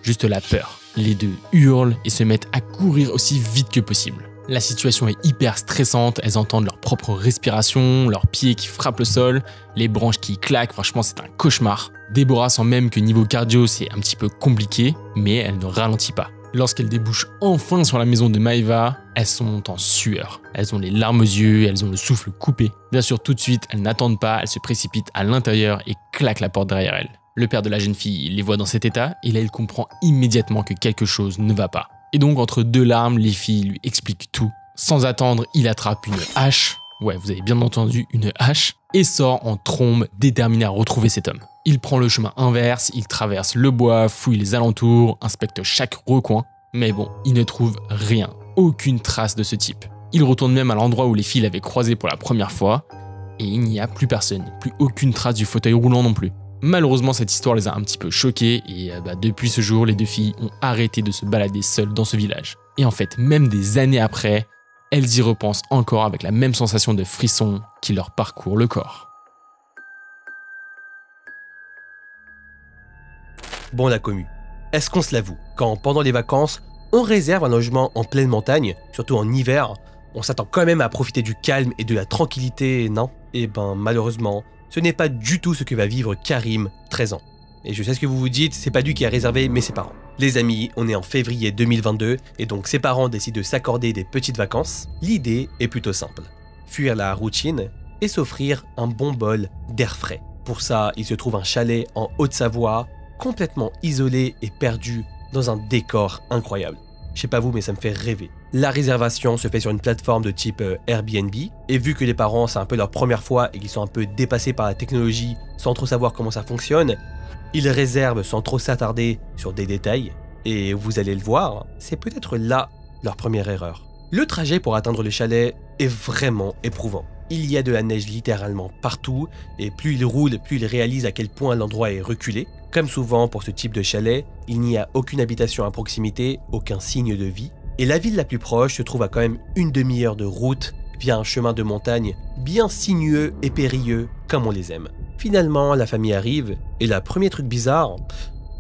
juste la peur. Les deux hurlent et se mettent à courir aussi vite que possible. La situation est hyper stressante, elles entendent leur propre respiration, leurs pieds qui frappent le sol, les branches qui claquent, franchement c'est un cauchemar. Deborah sent même que niveau cardio c'est un petit peu compliqué, mais elle ne ralentit pas. Lorsqu'elles débouchent enfin sur la maison de Maeva, elles sont en sueur. Elles ont les larmes aux yeux, elles ont le souffle coupé. Bien sûr, tout de suite, elles n'attendent pas, elles se précipitent à l'intérieur et claquent la porte derrière elles. Le père de la jeune fille les voit dans cet état et là il comprend immédiatement que quelque chose ne va pas. Et donc entre deux larmes, les filles lui expliquent tout. Sans attendre, il attrape une hache, ouais vous avez bien entendu une hache, et sort en trombe déterminé à retrouver cet homme. Il prend le chemin inverse, il traverse le bois, fouille les alentours, inspecte chaque recoin, mais bon, il ne trouve rien, aucune trace de ce type. Il retourne même à l'endroit où les filles l'avaient croisé pour la première fois, et il n'y a plus personne, plus aucune trace du fauteuil roulant non plus. Malheureusement, cette histoire les a un petit peu choqués et depuis ce jour, les deux filles ont arrêté de se balader seules dans ce village. Et en fait, même des années après, elles y repensent encore avec la même sensation de frisson qui leur parcourt le corps. Bon la commu, est-ce qu'on se l'avoue? Quand pendant les vacances, on réserve un logement en pleine montagne, surtout en hiver, on s'attend quand même à profiter du calme et de la tranquillité, non? Eh ben malheureusement, ce n'est pas du tout ce que va vivre Karim, 13 ans. Et je sais ce que vous vous dites, c'est pas lui qui a réservé, mais ses parents. Les amis, on est en février 2022, et donc ses parents décident de s'accorder des petites vacances. L'idée est plutôt simple. Fuir la routine et s'offrir un bon bol d'air frais. Pour ça, il se trouve un chalet en Haute-Savoie, complètement isolé et perdu dans un décor incroyable. Je sais pas vous, mais ça me fait rêver. La réservation se fait sur une plateforme de type Airbnb, et vu que les parents c'est un peu leur première fois et qu'ils sont un peu dépassés par la technologie sans trop savoir comment ça fonctionne, ils réservent sans trop s'attarder sur des détails, et vous allez le voir, c'est peut-être là leur première erreur. Le trajet pour atteindre le chalet est vraiment éprouvant. Il y a de la neige littéralement partout, et plus ils roulent, plus ils réalisent à quel point l'endroit est reculé. Comme souvent pour ce type de chalet, il n'y a aucune habitation à proximité, aucun signe de vie, et la ville la plus proche se trouve à quand même une demi-heure de route via un chemin de montagne bien sinueux et périlleux comme on les aime. Finalement, la famille arrive, et le premier truc bizarre,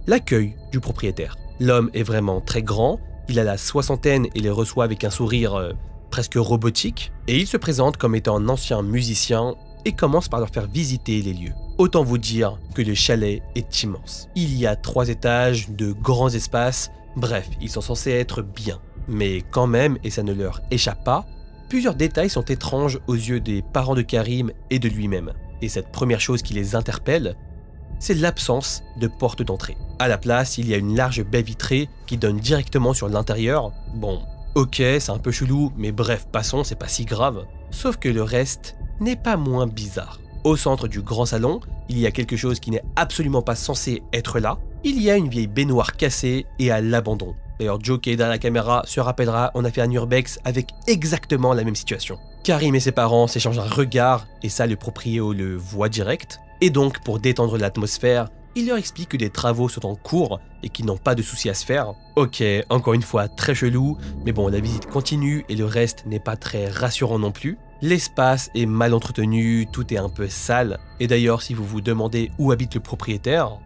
l'accueil du propriétaire. L'homme est vraiment très grand, il a la soixantaine et les reçoit avec un sourire presque robotique, et il se présente comme étant un ancien musicien et commence par leur faire visiter les lieux. Autant vous dire que le chalet est immense. Il y a 3 étages, de grands espaces, bref, ils sont censés être bien. Mais quand même, et ça ne leur échappe pas, plusieurs détails sont étranges aux yeux des parents de Karim et de lui-même. Et cette première chose qui les interpelle, c'est l'absence de porte d'entrée. À la place, il y a une large baie vitrée qui donne directement sur l'intérieur. Bon, ok, c'est un peu chelou, mais bref, passons, c'est pas si grave. Sauf que le reste n'est pas moins bizarre. Au centre du grand salon, il y a quelque chose qui n'est absolument pas censé être là. Il y a une vieille baignoire cassée et à l'abandon. D'ailleurs, Joe qui est derrière la caméra se rappellera, on a fait un urbex avec exactement la même situation. Karim et ses parents s'échangent un regard, et ça le proprio le voit direct. Et donc, pour détendre l'atmosphère, il leur explique que des travaux sont en cours et qu'ils n'ont pas de soucis à se faire. Ok, encore une fois, très chelou, mais bon, la visite continue et le reste n'est pas très rassurant non plus. L'espace est mal entretenu, tout est un peu sale, et d'ailleurs, si vous vous demandez où habite le propriétaire,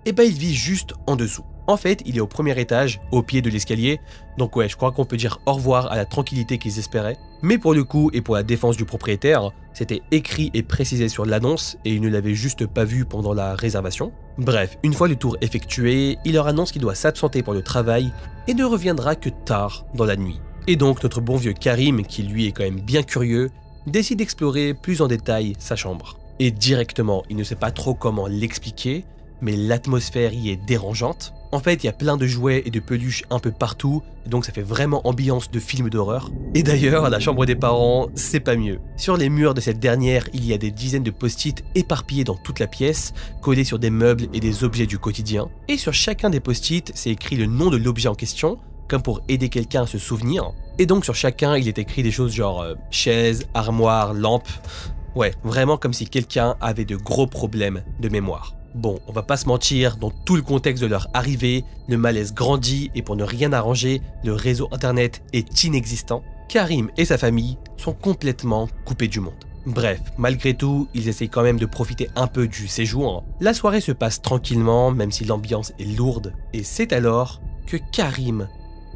eh ben il vit juste en dessous. En fait, il est au premier étage, au pied de l'escalier, donc ouais, je crois qu'on peut dire au revoir à la tranquillité qu'ils espéraient. Mais pour le coup, et pour la défense du propriétaire, c'était écrit et précisé sur l'annonce, et il ne l'avait juste pas vu pendant la réservation. Bref, une fois le tour effectué, il leur annonce qu'il doit s'absenter pour le travail, et ne reviendra que tard dans la nuit. Et donc notre bon vieux Karim, qui lui est quand même bien curieux, décide d'explorer plus en détail sa chambre. Et directement, il ne sait pas trop comment l'expliquer, mais l'atmosphère y est dérangeante. En fait, il y a plein de jouets et de peluches un peu partout, donc ça fait vraiment ambiance de film d'horreur. Et d'ailleurs, la chambre des parents, c'est pas mieux. Sur les murs de cette dernière, il y a des dizaines de post-it éparpillés dans toute la pièce, collés sur des meubles et des objets du quotidien. Et sur chacun des post-it, c'est écrit le nom de l'objet en question, comme pour aider quelqu'un à se souvenir. Et donc sur chacun, il est écrit des choses genre chaise, armoire, lampe. Ouais, vraiment comme si quelqu'un avait de gros problèmes de mémoire. Bon, on va pas se mentir, dans tout le contexte de leur arrivée, le malaise grandit et pour ne rien arranger, le réseau internet est inexistant. Karim et sa famille sont complètement coupés du monde. Bref, malgré tout, ils essayent quand même de profiter un peu du séjour. La soirée se passe tranquillement, même si l'ambiance est lourde, et c'est alors que Karim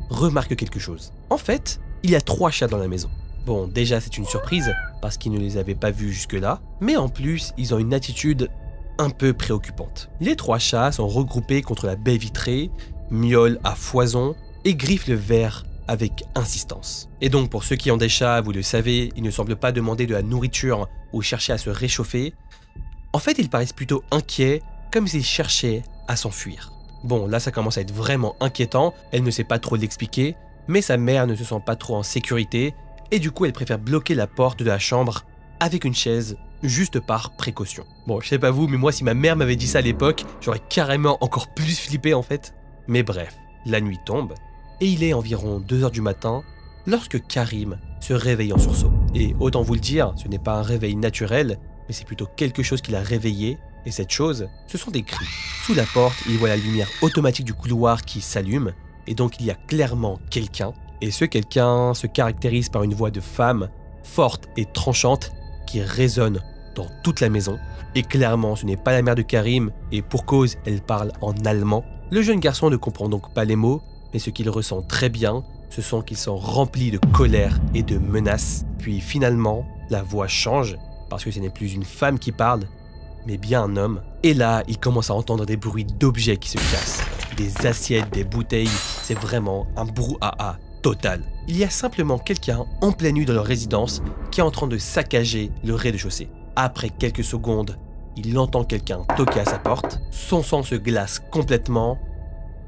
remarque quelque chose. En fait, il y a 3 chats dans la maison. Bon, déjà c'est une surprise, parce qu'il ne les avait pas vus jusque-là, mais en plus, ils ont une attitude un peu préoccupante. Les 3 chats sont regroupés contre la baie vitrée, miaulent à foison et griffent le verre avec insistance. Et donc pour ceux qui ont des chats, vous le savez, ils ne semblent pas demander de la nourriture ou chercher à se réchauffer. En fait, ils paraissent plutôt inquiets, comme s'ils cherchaient à s'enfuir. Bon, là ça commence à être vraiment inquiétant, elle ne sait pas trop l'expliquer, mais sa mère ne se sent pas trop en sécurité, et du coup elle préfère bloquer la porte de la chambre avec une chaise, juste par précaution. Bon, je sais pas vous, mais moi si ma mère m'avait dit ça à l'époque, j'aurais carrément encore plus flippé en fait. Mais bref, la nuit tombe, et il est environ 2 h du matin lorsque Karim se réveille en sursaut. Et autant vous le dire, ce n'est pas un réveil naturel, mais c'est plutôt quelque chose qui l'a réveillé, et cette chose, ce sont des cris. Sous la porte, il voit la lumière automatique du couloir qui s'allume, et donc il y a clairement quelqu'un, et ce quelqu'un se caractérise par une voix de femme, forte et tranchante, qui résonne dans toute la maison, et clairement ce n'est pas la mère de Karim, et pour cause, elle parle en allemand. Le jeune garçon ne comprend donc pas les mots, mais ce qu'il ressent très bien, ce sont qu'ils sont remplis de colère et de menaces. Puis finalement, la voix change, parce que ce n'est plus une femme qui parle, mais bien un homme. Et là, il commence à entendre des bruits d'objets qui se cassent. Des assiettes, des bouteilles, c'est vraiment un brouhaha total. Il y a simplement quelqu'un en pleine nuit dans leur résidence qui est en train de saccager le rez-de-chaussée. Après quelques secondes, il entend quelqu'un toquer à sa porte. Son sang se glace complètement,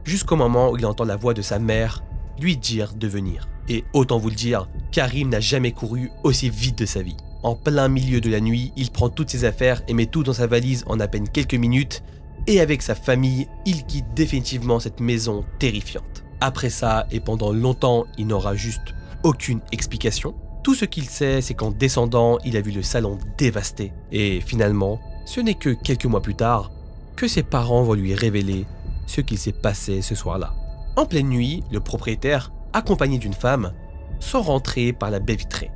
jusqu'au moment où il entend la voix de sa mère lui dire de venir. Et autant vous le dire, Karim n'a jamais couru aussi vite de sa vie. En plein milieu de la nuit, il prend toutes ses affaires et met tout dans sa valise en à peine quelques minutes, et avec sa famille, il quitte définitivement cette maison terrifiante. Après ça, et pendant longtemps, il n'aura juste aucune explication. Tout ce qu'il sait, c'est qu'en descendant, il a vu le salon dévasté. Et finalement, ce n'est que quelques mois plus tard que ses parents vont lui révéler ce qu'il s'est passé ce soir-là. En pleine nuit, le propriétaire, accompagné d'une femme, sont rentrés par la baie vitrée.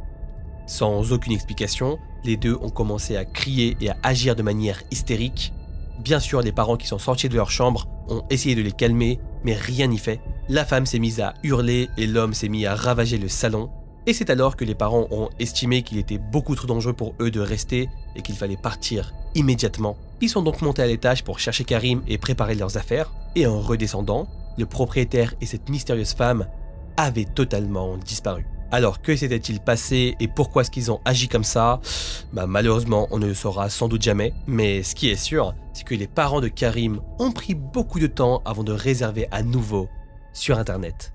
Sans aucune explication, les deux ont commencé à crier et à agir de manière hystérique. Bien sûr, les parents qui sont sortis de leur chambre ont essayé de les calmer, mais rien n'y fait. La femme s'est mise à hurler et l'homme s'est mis à ravager le salon. Et c'est alors que les parents ont estimé qu'il était beaucoup trop dangereux pour eux de rester et qu'il fallait partir immédiatement. Ils sont donc montés à l'étage pour chercher Karim et préparer leurs affaires. Et en redescendant, le propriétaire et cette mystérieuse femme avaient totalement disparu. Alors que s'était-il passé et pourquoi est-ce qu'ils ont agi comme ça? Malheureusement, on ne le saura sans doute jamais. Mais ce qui est sûr, c'est que les parents de Karim ont pris beaucoup de temps avant de réserver à nouveau sur Internet.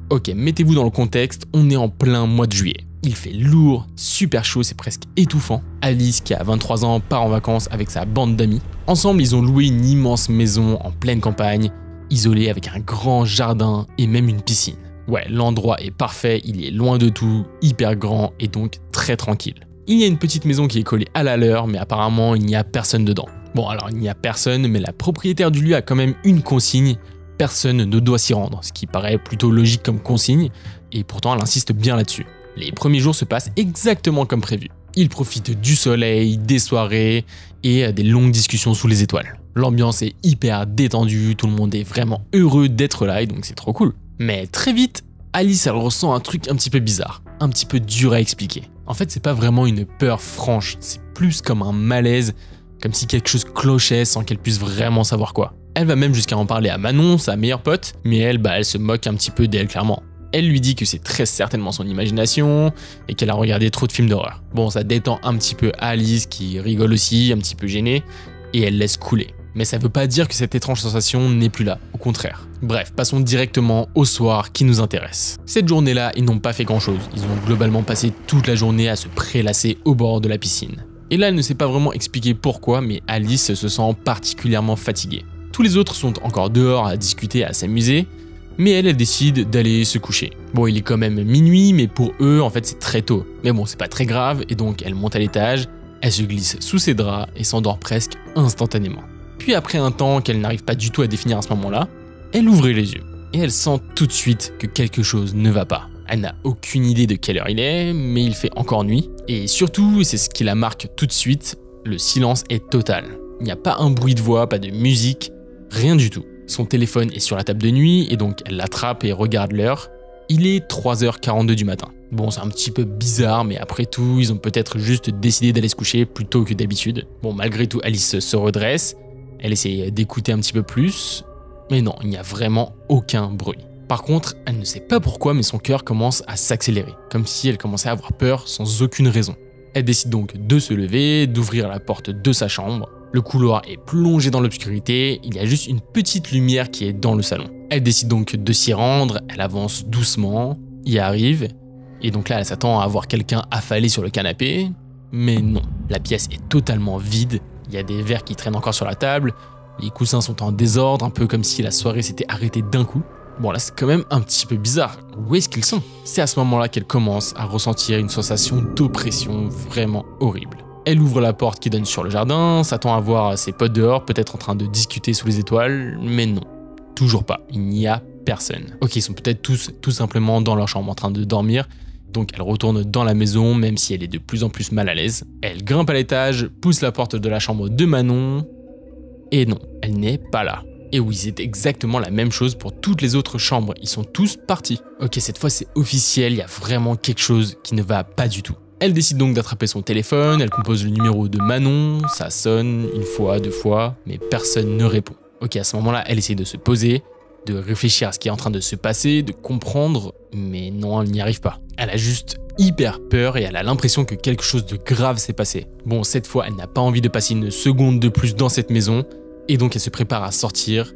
Ok, mettez-vous dans le contexte, on est en plein mois de juillet. Il fait lourd, super chaud, c'est presque étouffant. Alice, qui a 23 ans, part en vacances avec sa bande d'amis. Ensemble, ils ont loué une immense maison en pleine campagne, isolée avec un grand jardin et même une piscine. Ouais, l'endroit est parfait, il est loin de tout, hyper grand et donc très tranquille. Il y a une petite maison qui est collée à la leur, mais apparemment il n'y a personne dedans. Bon, alors il n'y a personne, mais la propriétaire du lieu a quand même une consigne. Personne ne doit s'y rendre, ce qui paraît plutôt logique comme consigne, et pourtant elle insiste bien là-dessus. Les premiers jours se passent exactement comme prévu. Ils profitent du soleil, des soirées et des longues discussions sous les étoiles. L'ambiance est hyper détendue, tout le monde est vraiment heureux d'être là et donc c'est trop cool. Mais très vite, Alice elle ressent un truc un petit peu bizarre, un petit peu dur à expliquer. En fait c'est pas vraiment une peur franche, c'est plus comme un malaise, comme si quelque chose clochait sans qu'elle puisse vraiment savoir quoi. Elle va même jusqu'à en parler à Manon, sa meilleure pote, mais elle se moque un petit peu d'elle clairement. Elle lui dit que c'est très certainement son imagination et qu'elle a regardé trop de films d'horreur. Bon, ça détend un petit peu Alice qui rigole aussi, un petit peu gênée, et elle laisse couler. Mais ça veut pas dire que cette étrange sensation n'est plus là, au contraire. Bref, passons directement au soir qui nous intéresse. Cette journée-là, ils n'ont pas fait grand-chose. Ils ont globalement passé toute la journée à se prélasser au bord de la piscine. Et là, elle ne sait pas vraiment expliquer pourquoi, mais Alice se sent particulièrement fatiguée. Tous les autres sont encore dehors à discuter, à s'amuser, mais elle décide d'aller se coucher. Bon, il est quand même minuit, mais pour eux, en fait, c'est très tôt. Mais bon, c'est pas très grave, et donc elle monte à l'étage, elle se glisse sous ses draps et s'endort presque instantanément. Puis après un temps qu'elle n'arrive pas du tout à définir à ce moment-là, elle ouvre les yeux, et elle sent tout de suite que quelque chose ne va pas. Elle n'a aucune idée de quelle heure il est, mais il fait encore nuit, et surtout, c'est ce qui la marque tout de suite, le silence est total. Il n'y a pas un bruit de voix, pas de musique, rien du tout. Son téléphone est sur la table de nuit et donc elle l'attrape et regarde l'heure. Il est 3h42 du matin. Bon, c'est un petit peu bizarre, mais après tout, ils ont peut-être juste décidé d'aller se coucher plutôt que d'habitude. Bon, malgré tout, Alice se redresse. Elle essaie d'écouter un petit peu plus. Mais non, il n'y a vraiment aucun bruit. Par contre, elle ne sait pas pourquoi, mais son cœur commence à s'accélérer. Comme si elle commençait à avoir peur sans aucune raison. Elle décide donc de se lever, d'ouvrir la porte de sa chambre. Le couloir est plongé dans l'obscurité, il y a juste une petite lumière qui est dans le salon. Elle décide donc de s'y rendre, elle avance doucement, y arrive, et donc là elle s'attend à voir quelqu'un affalé sur le canapé, mais non, la pièce est totalement vide, il y a des verres qui traînent encore sur la table, les coussins sont en désordre, un peu comme si la soirée s'était arrêtée d'un coup. Bon là c'est quand même un petit peu bizarre, où est-ce qu'ils sont? C'est à ce moment-là qu'elle commence à ressentir une sensation d'oppression vraiment horrible. Elle ouvre la porte qui donne sur le jardin, s'attend à voir ses potes dehors, peut-être en train de discuter sous les étoiles, mais non, toujours pas, il n'y a personne. Ok, ils sont peut-être tous tout simplement dans leur chambre en train de dormir, donc elle retourne dans la maison même si elle est de plus en plus mal à l'aise. Elle grimpe à l'étage, pousse la porte de la chambre de Manon, et non, elle n'est pas là. Et oui, c'est exactement la même chose pour toutes les autres chambres, ils sont tous partis. Ok, cette fois c'est officiel, il y a vraiment quelque chose qui ne va pas du tout. Elle décide donc d'attraper son téléphone, elle compose le numéro de Manon, ça sonne une fois, deux fois, mais personne ne répond. Ok, à ce moment-là, elle essaie de se poser, de réfléchir à ce qui est en train de se passer, de comprendre, mais non, elle n'y arrive pas. Elle a juste hyper peur et elle a l'impression que quelque chose de grave s'est passé. Bon, cette fois, elle n'a pas envie de passer une seconde de plus dans cette maison, et donc elle se prépare à sortir,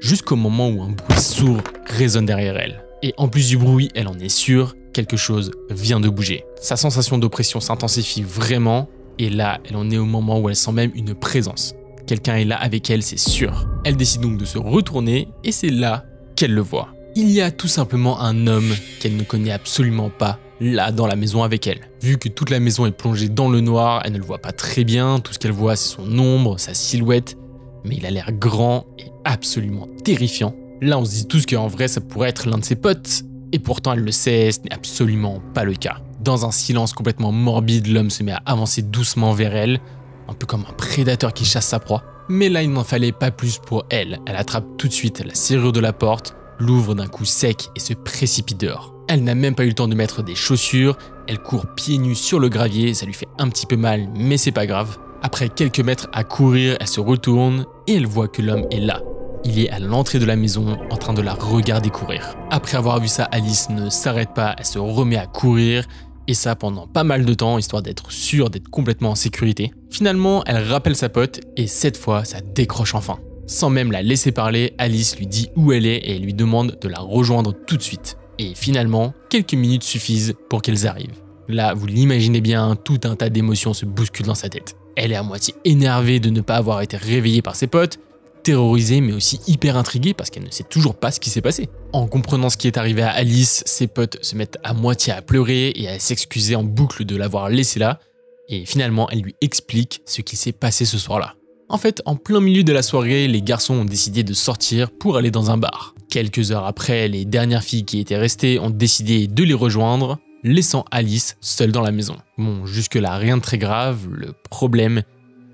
jusqu'au moment où un bruit sourd résonne derrière elle. Et en plus du bruit, elle en est sûre, quelque chose vient de bouger. Sa sensation d'oppression s'intensifie vraiment, et là, elle en est au moment où elle sent même une présence. Quelqu'un est là avec elle, c'est sûr. Elle décide donc de se retourner, et c'est là qu'elle le voit. Il y a tout simplement un homme qu'elle ne connaît absolument pas, là dans la maison avec elle. Vu que toute la maison est plongée dans le noir, elle ne le voit pas très bien, tout ce qu'elle voit c'est son ombre, sa silhouette, mais il a l'air grand et absolument terrifiant. Là, on se dit tous qu'en vrai, ça pourrait être l'un de ses potes, et pourtant elle le sait, ce n'est absolument pas le cas. Dans un silence complètement morbide, l'homme se met à avancer doucement vers elle, un peu comme un prédateur qui chasse sa proie. Mais là, il n'en fallait pas plus pour elle. Elle attrape tout de suite la serrure de la porte, l'ouvre d'un coup sec et se précipite dehors. Elle n'a même pas eu le temps de mettre des chaussures, elle court pieds nus sur le gravier, ça lui fait un petit peu mal, mais c'est pas grave. Après quelques mètres à courir, elle se retourne et elle voit que l'homme est là. Il est à l'entrée de la maison, en train de la regarder courir. Après avoir vu ça, Alice ne s'arrête pas, elle se remet à courir, et ça pendant pas mal de temps, histoire d'être sûre d'être complètement en sécurité. Finalement, elle rappelle sa pote, et cette fois, ça décroche enfin. Sans même la laisser parler, Alice lui dit où elle est et elle lui demande de la rejoindre tout de suite. Et finalement, quelques minutes suffisent pour qu'elles arrivent. Là, vous l'imaginez bien, tout un tas d'émotions se bousculent dans sa tête. Elle est à moitié énervée de ne pas avoir été réveillée par ses potes, terrorisée mais aussi hyper intriguée parce qu'elle ne sait toujours pas ce qui s'est passé. En comprenant ce qui est arrivé à Alice, ses potes se mettent à moitié à pleurer et à s'excuser en boucle de l'avoir laissée là, et finalement elle lui explique ce qui s'est passé ce soir-là. En fait, en plein milieu de la soirée, les garçons ont décidé de sortir pour aller dans un bar. Quelques heures après, les dernières filles qui étaient restées ont décidé de les rejoindre, laissant Alice seule dans la maison. Bon, jusque-là, rien de très grave, le problème,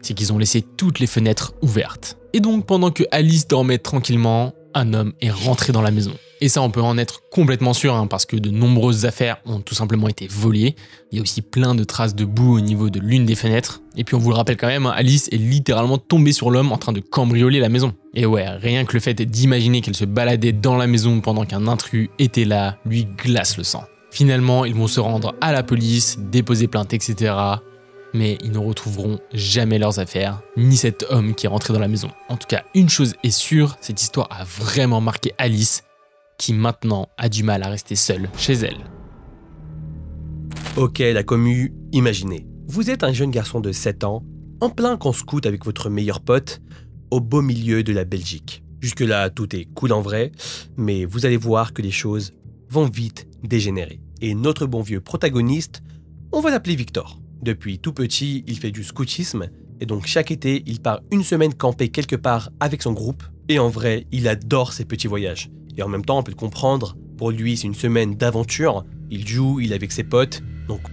c'est qu'ils ont laissé toutes les fenêtres ouvertes. Et donc, pendant que Alice dormait tranquillement, un homme est rentré dans la maison. Et ça, on peut en être complètement sûr, parce que de nombreuses affaires ont tout simplement été volées. Il y a aussi plein de traces de boue au niveau de l'une des fenêtres. Et puis on vous le rappelle quand même, Alice est littéralement tombée sur l'homme en train de cambrioler la maison. Et ouais, rien que le fait d'imaginer qu'elle se baladait dans la maison pendant qu'un intrus était là, lui glace le sang. Finalement, ils vont se rendre à la police, déposer plainte, etc. Mais ils ne retrouveront jamais leurs affaires, ni cet homme qui est rentré dans la maison. En tout cas, une chose est sûre, cette histoire a vraiment marqué Alice, qui maintenant a du mal à rester seule chez elle. Ok, la commu, imaginez. Vous êtes un jeune garçon de 7 ans, en plein camp scout avec votre meilleur pote, au beau milieu de la Belgique. Jusque-là, tout est cool en vrai, mais vous allez voir que les choses vont vite dégénérer. Et notre bon vieux protagoniste, on va l'appeler Victor. Depuis tout petit, il fait du scoutisme, et donc chaque été, il part une semaine camper quelque part avec son groupe, et en vrai, il adore ces petits voyages. Et en même temps, on peut le comprendre, pour lui, c'est une semaine d'aventure, il joue, il est avec ses potes,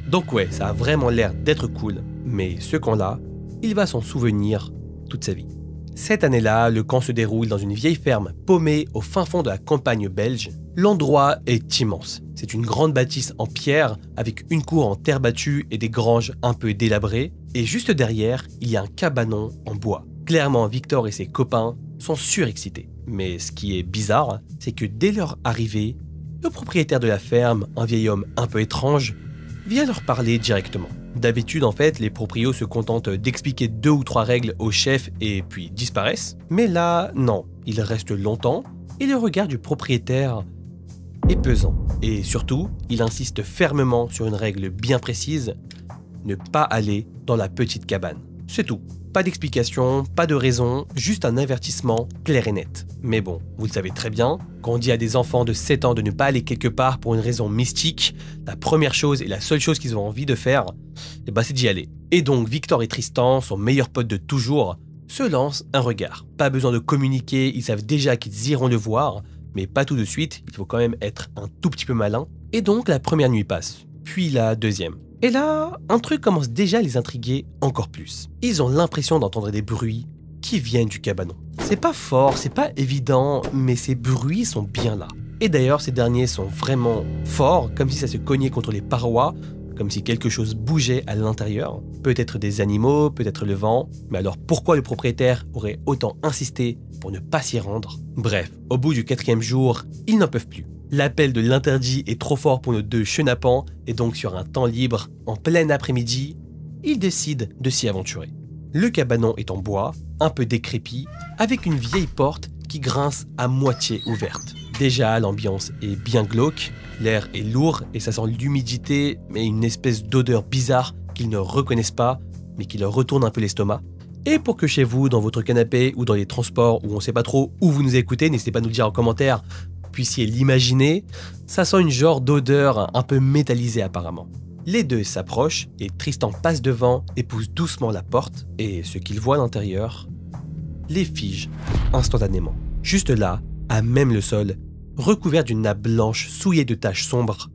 donc ouais, ça a vraiment l'air d'être cool, mais ce camp-là, il va s'en souvenir toute sa vie. Cette année-là, le camp se déroule dans une vieille ferme paumée au fin fond de la campagne belge. L'endroit est immense. C'est une grande bâtisse en pierre avec une cour en terre battue et des granges un peu délabrées. Et juste derrière, il y a un cabanon en bois. Clairement, Victor et ses copains sont surexcités. Mais ce qui est bizarre, c'est que dès leur arrivée, le propriétaire de la ferme, un vieil homme un peu étrange, vient leur parler directement. D'habitude, en fait, les proprios se contentent d'expliquer 2 ou 3 règles au chef et puis disparaissent. Mais là, non, ils restent longtemps et le regard du propriétaire est pesant. Et surtout, il insiste fermement sur une règle bien précise, ne pas aller dans la petite cabane. C'est tout. Pas d'explication, pas de raison, juste un avertissement clair et net. Mais bon, vous le savez très bien, quand on dit à des enfants de 7 ans de ne pas aller quelque part pour une raison mystique, la première chose et la seule chose qu'ils ont envie de faire, c'est d'y aller. Et donc Victor et Tristan, son meilleur pote de toujours, se lancent un regard. Pas besoin de communiquer, ils savent déjà qu'ils iront le voir, mais pas tout de suite, il faut quand même être un tout petit peu malin. Et donc la première nuit passe, puis la deuxième. Et là, un truc commence déjà à les intriguer encore plus. Ils ont l'impression d'entendre des bruits qui viennent du cabanon. C'est pas fort, c'est pas évident, mais ces bruits sont bien là. Et d'ailleurs, ces derniers sont vraiment forts, comme si ça se cognait contre les parois, comme si quelque chose bougeait à l'intérieur. Peut-être des animaux, peut-être le vent, mais alors pourquoi le propriétaire aurait autant insisté pour ne pas s'y rendre? Bref, au bout du 4e jour, ils n'en peuvent plus. L'appel de l'interdit est trop fort pour nos 2 chenapans, et donc sur un temps libre, en plein après-midi, ils décident de s'y aventurer. Le cabanon est en bois, un peu décrépit, avec une vieille porte qui grince à moitié ouverte. Déjà, l'ambiance est bien glauque, l'air est lourd et ça sent l'humidité, mais une espèce d'odeur bizarre qu'ils ne reconnaissent pas, mais qui leur retourne un peu l'estomac. Et pour que chez vous, dans votre canapé ou dans les transports où on ne sait pas trop où vous nous écoutez, n'hésitez pas à nous le dire en commentaire, puissiez l'imaginer, ça sent une genre d'odeur un peu métallisée apparemment. Les deux s'approchent et Tristan passe devant et pousse doucement la porte et ce qu'il voit à l'intérieur les fige instantanément. Juste là, à même le sol, recouvert d'une nappe blanche souillée de taches sombres,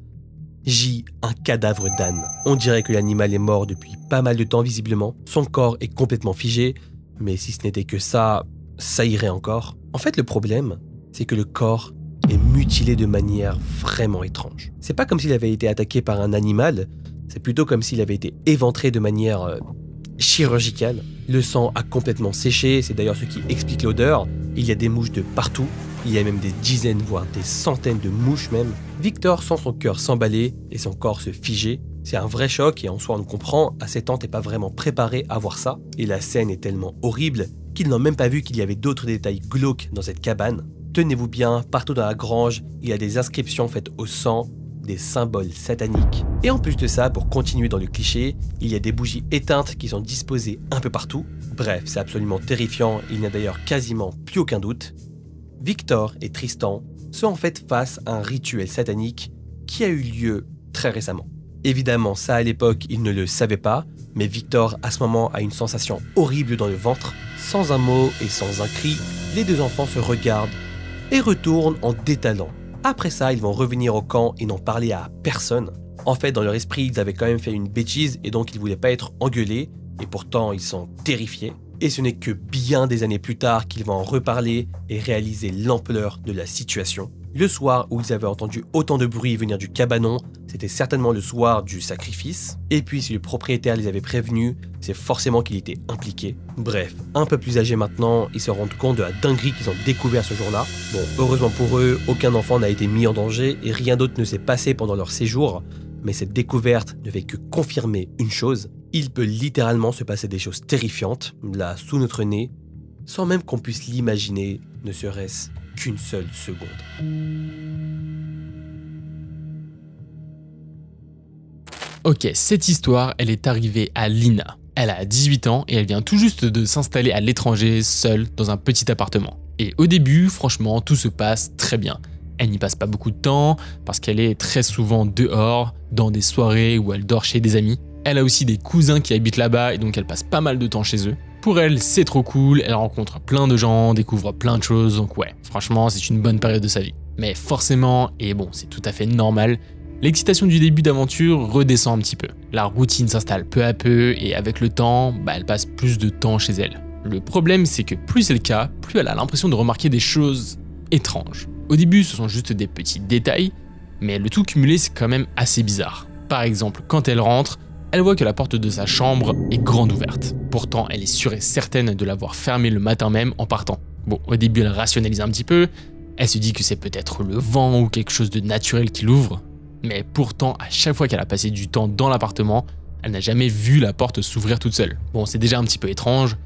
gît un cadavre d'âne. On dirait que l'animal est mort depuis pas mal de temps visiblement, son corps est complètement figé, mais si ce n'était que ça irait encore. En fait, le problème, c'est que le corps est mutilé de manière vraiment étrange. C'est pas comme s'il avait été attaqué par un animal, c'est plutôt comme s'il avait été éventré de manière chirurgicale. Le sang a complètement séché, c'est d'ailleurs ce qui explique l'odeur. Il y a des mouches de partout, il y a même des dizaines, voire des centaines de mouches même. Victor sent son cœur s'emballer et son corps se figer. C'est un vrai choc et en soi on le comprend, à 7 ans t'es pas vraiment préparé à voir ça. Et la scène est tellement horrible qu'ils n'ont même pas vu qu'il y avait d'autres détails glauques dans cette cabane. Tenez-vous bien, partout dans la grange, il y a des inscriptions faites au sang, des symboles sataniques. Et en plus de ça, pour continuer dans le cliché, il y a des bougies éteintes qui sont disposées un peu partout. Bref, c'est absolument terrifiant, il n'y a d'ailleurs quasiment plus aucun doute. Victor et Tristan sont en fait face à un rituel satanique qui a eu lieu très récemment. Évidemment, ça à l'époque, ils ne le savaient pas, mais Victor à ce moment a une sensation horrible dans le ventre. Sans un mot et sans un cri, les deux enfants se regardent et retournent en détalant. Après ça, ils vont revenir au camp et n'en parler à personne. En fait, dans leur esprit, ils avaient quand même fait une bêtise et donc ils voulaient pas être engueulés, et pourtant ils sont terrifiés. Et ce n'est que bien des années plus tard qu'ils vont en reparler et réaliser l'ampleur de la situation. Le soir où ils avaient entendu autant de bruit venir du cabanon, c'était certainement le soir du sacrifice. Et puis si le propriétaire les avait prévenus, c'est forcément qu'il était impliqué. Bref, un peu plus âgés maintenant, ils se rendent compte de la dinguerie qu'ils ont découvert ce jour-là. Bon, heureusement pour eux, aucun enfant n'a été mis en danger et rien d'autre ne s'est passé pendant leur séjour. Mais cette découverte ne fait que confirmer une chose, il peut littéralement se passer des choses terrifiantes, là sous notre nez, sans même qu'on puisse l'imaginer, ne serait-ce qu'une seule seconde. Ok, cette histoire, elle est arrivée à Lina. Elle a 18 ans et elle vient tout juste de s'installer à l'étranger, seule, dans un petit appartement. Et au début, franchement, tout se passe très bien. Elle n'y passe pas beaucoup de temps parce qu'elle est très souvent dehors, dans des soirées où elle dort chez des amis. Elle a aussi des cousins qui habitent là-bas et donc elle passe pas mal de temps chez eux. Pour elle, c'est trop cool, elle rencontre plein de gens, découvre plein de choses, donc ouais, franchement, c'est une bonne période de sa vie. Mais forcément, et bon, c'est tout à fait normal, l'excitation du début d'aventure redescend un petit peu. La routine s'installe peu à peu et avec le temps, elle passe plus de temps chez elle. Le problème, c'est que plus c'est le cas, plus elle a l'impression de remarquer des choses étranges. Au début, ce sont juste des petits détails, mais le tout cumulé, c'est quand même assez bizarre. Par exemple, quand elle rentre, elle voit que la porte de sa chambre est grande ouverte. Pourtant, elle est sûre et certaine de l'avoir fermée le matin même en partant. Bon, au début, elle rationalise un petit peu, elle se dit que c'est peut-être le vent ou quelque chose de naturel qui l'ouvre, mais pourtant, à chaque fois qu'elle a passé du temps dans l'appartement, elle n'a jamais vu la porte s'ouvrir toute seule. Bon, c'est déjà un petit peu étrange,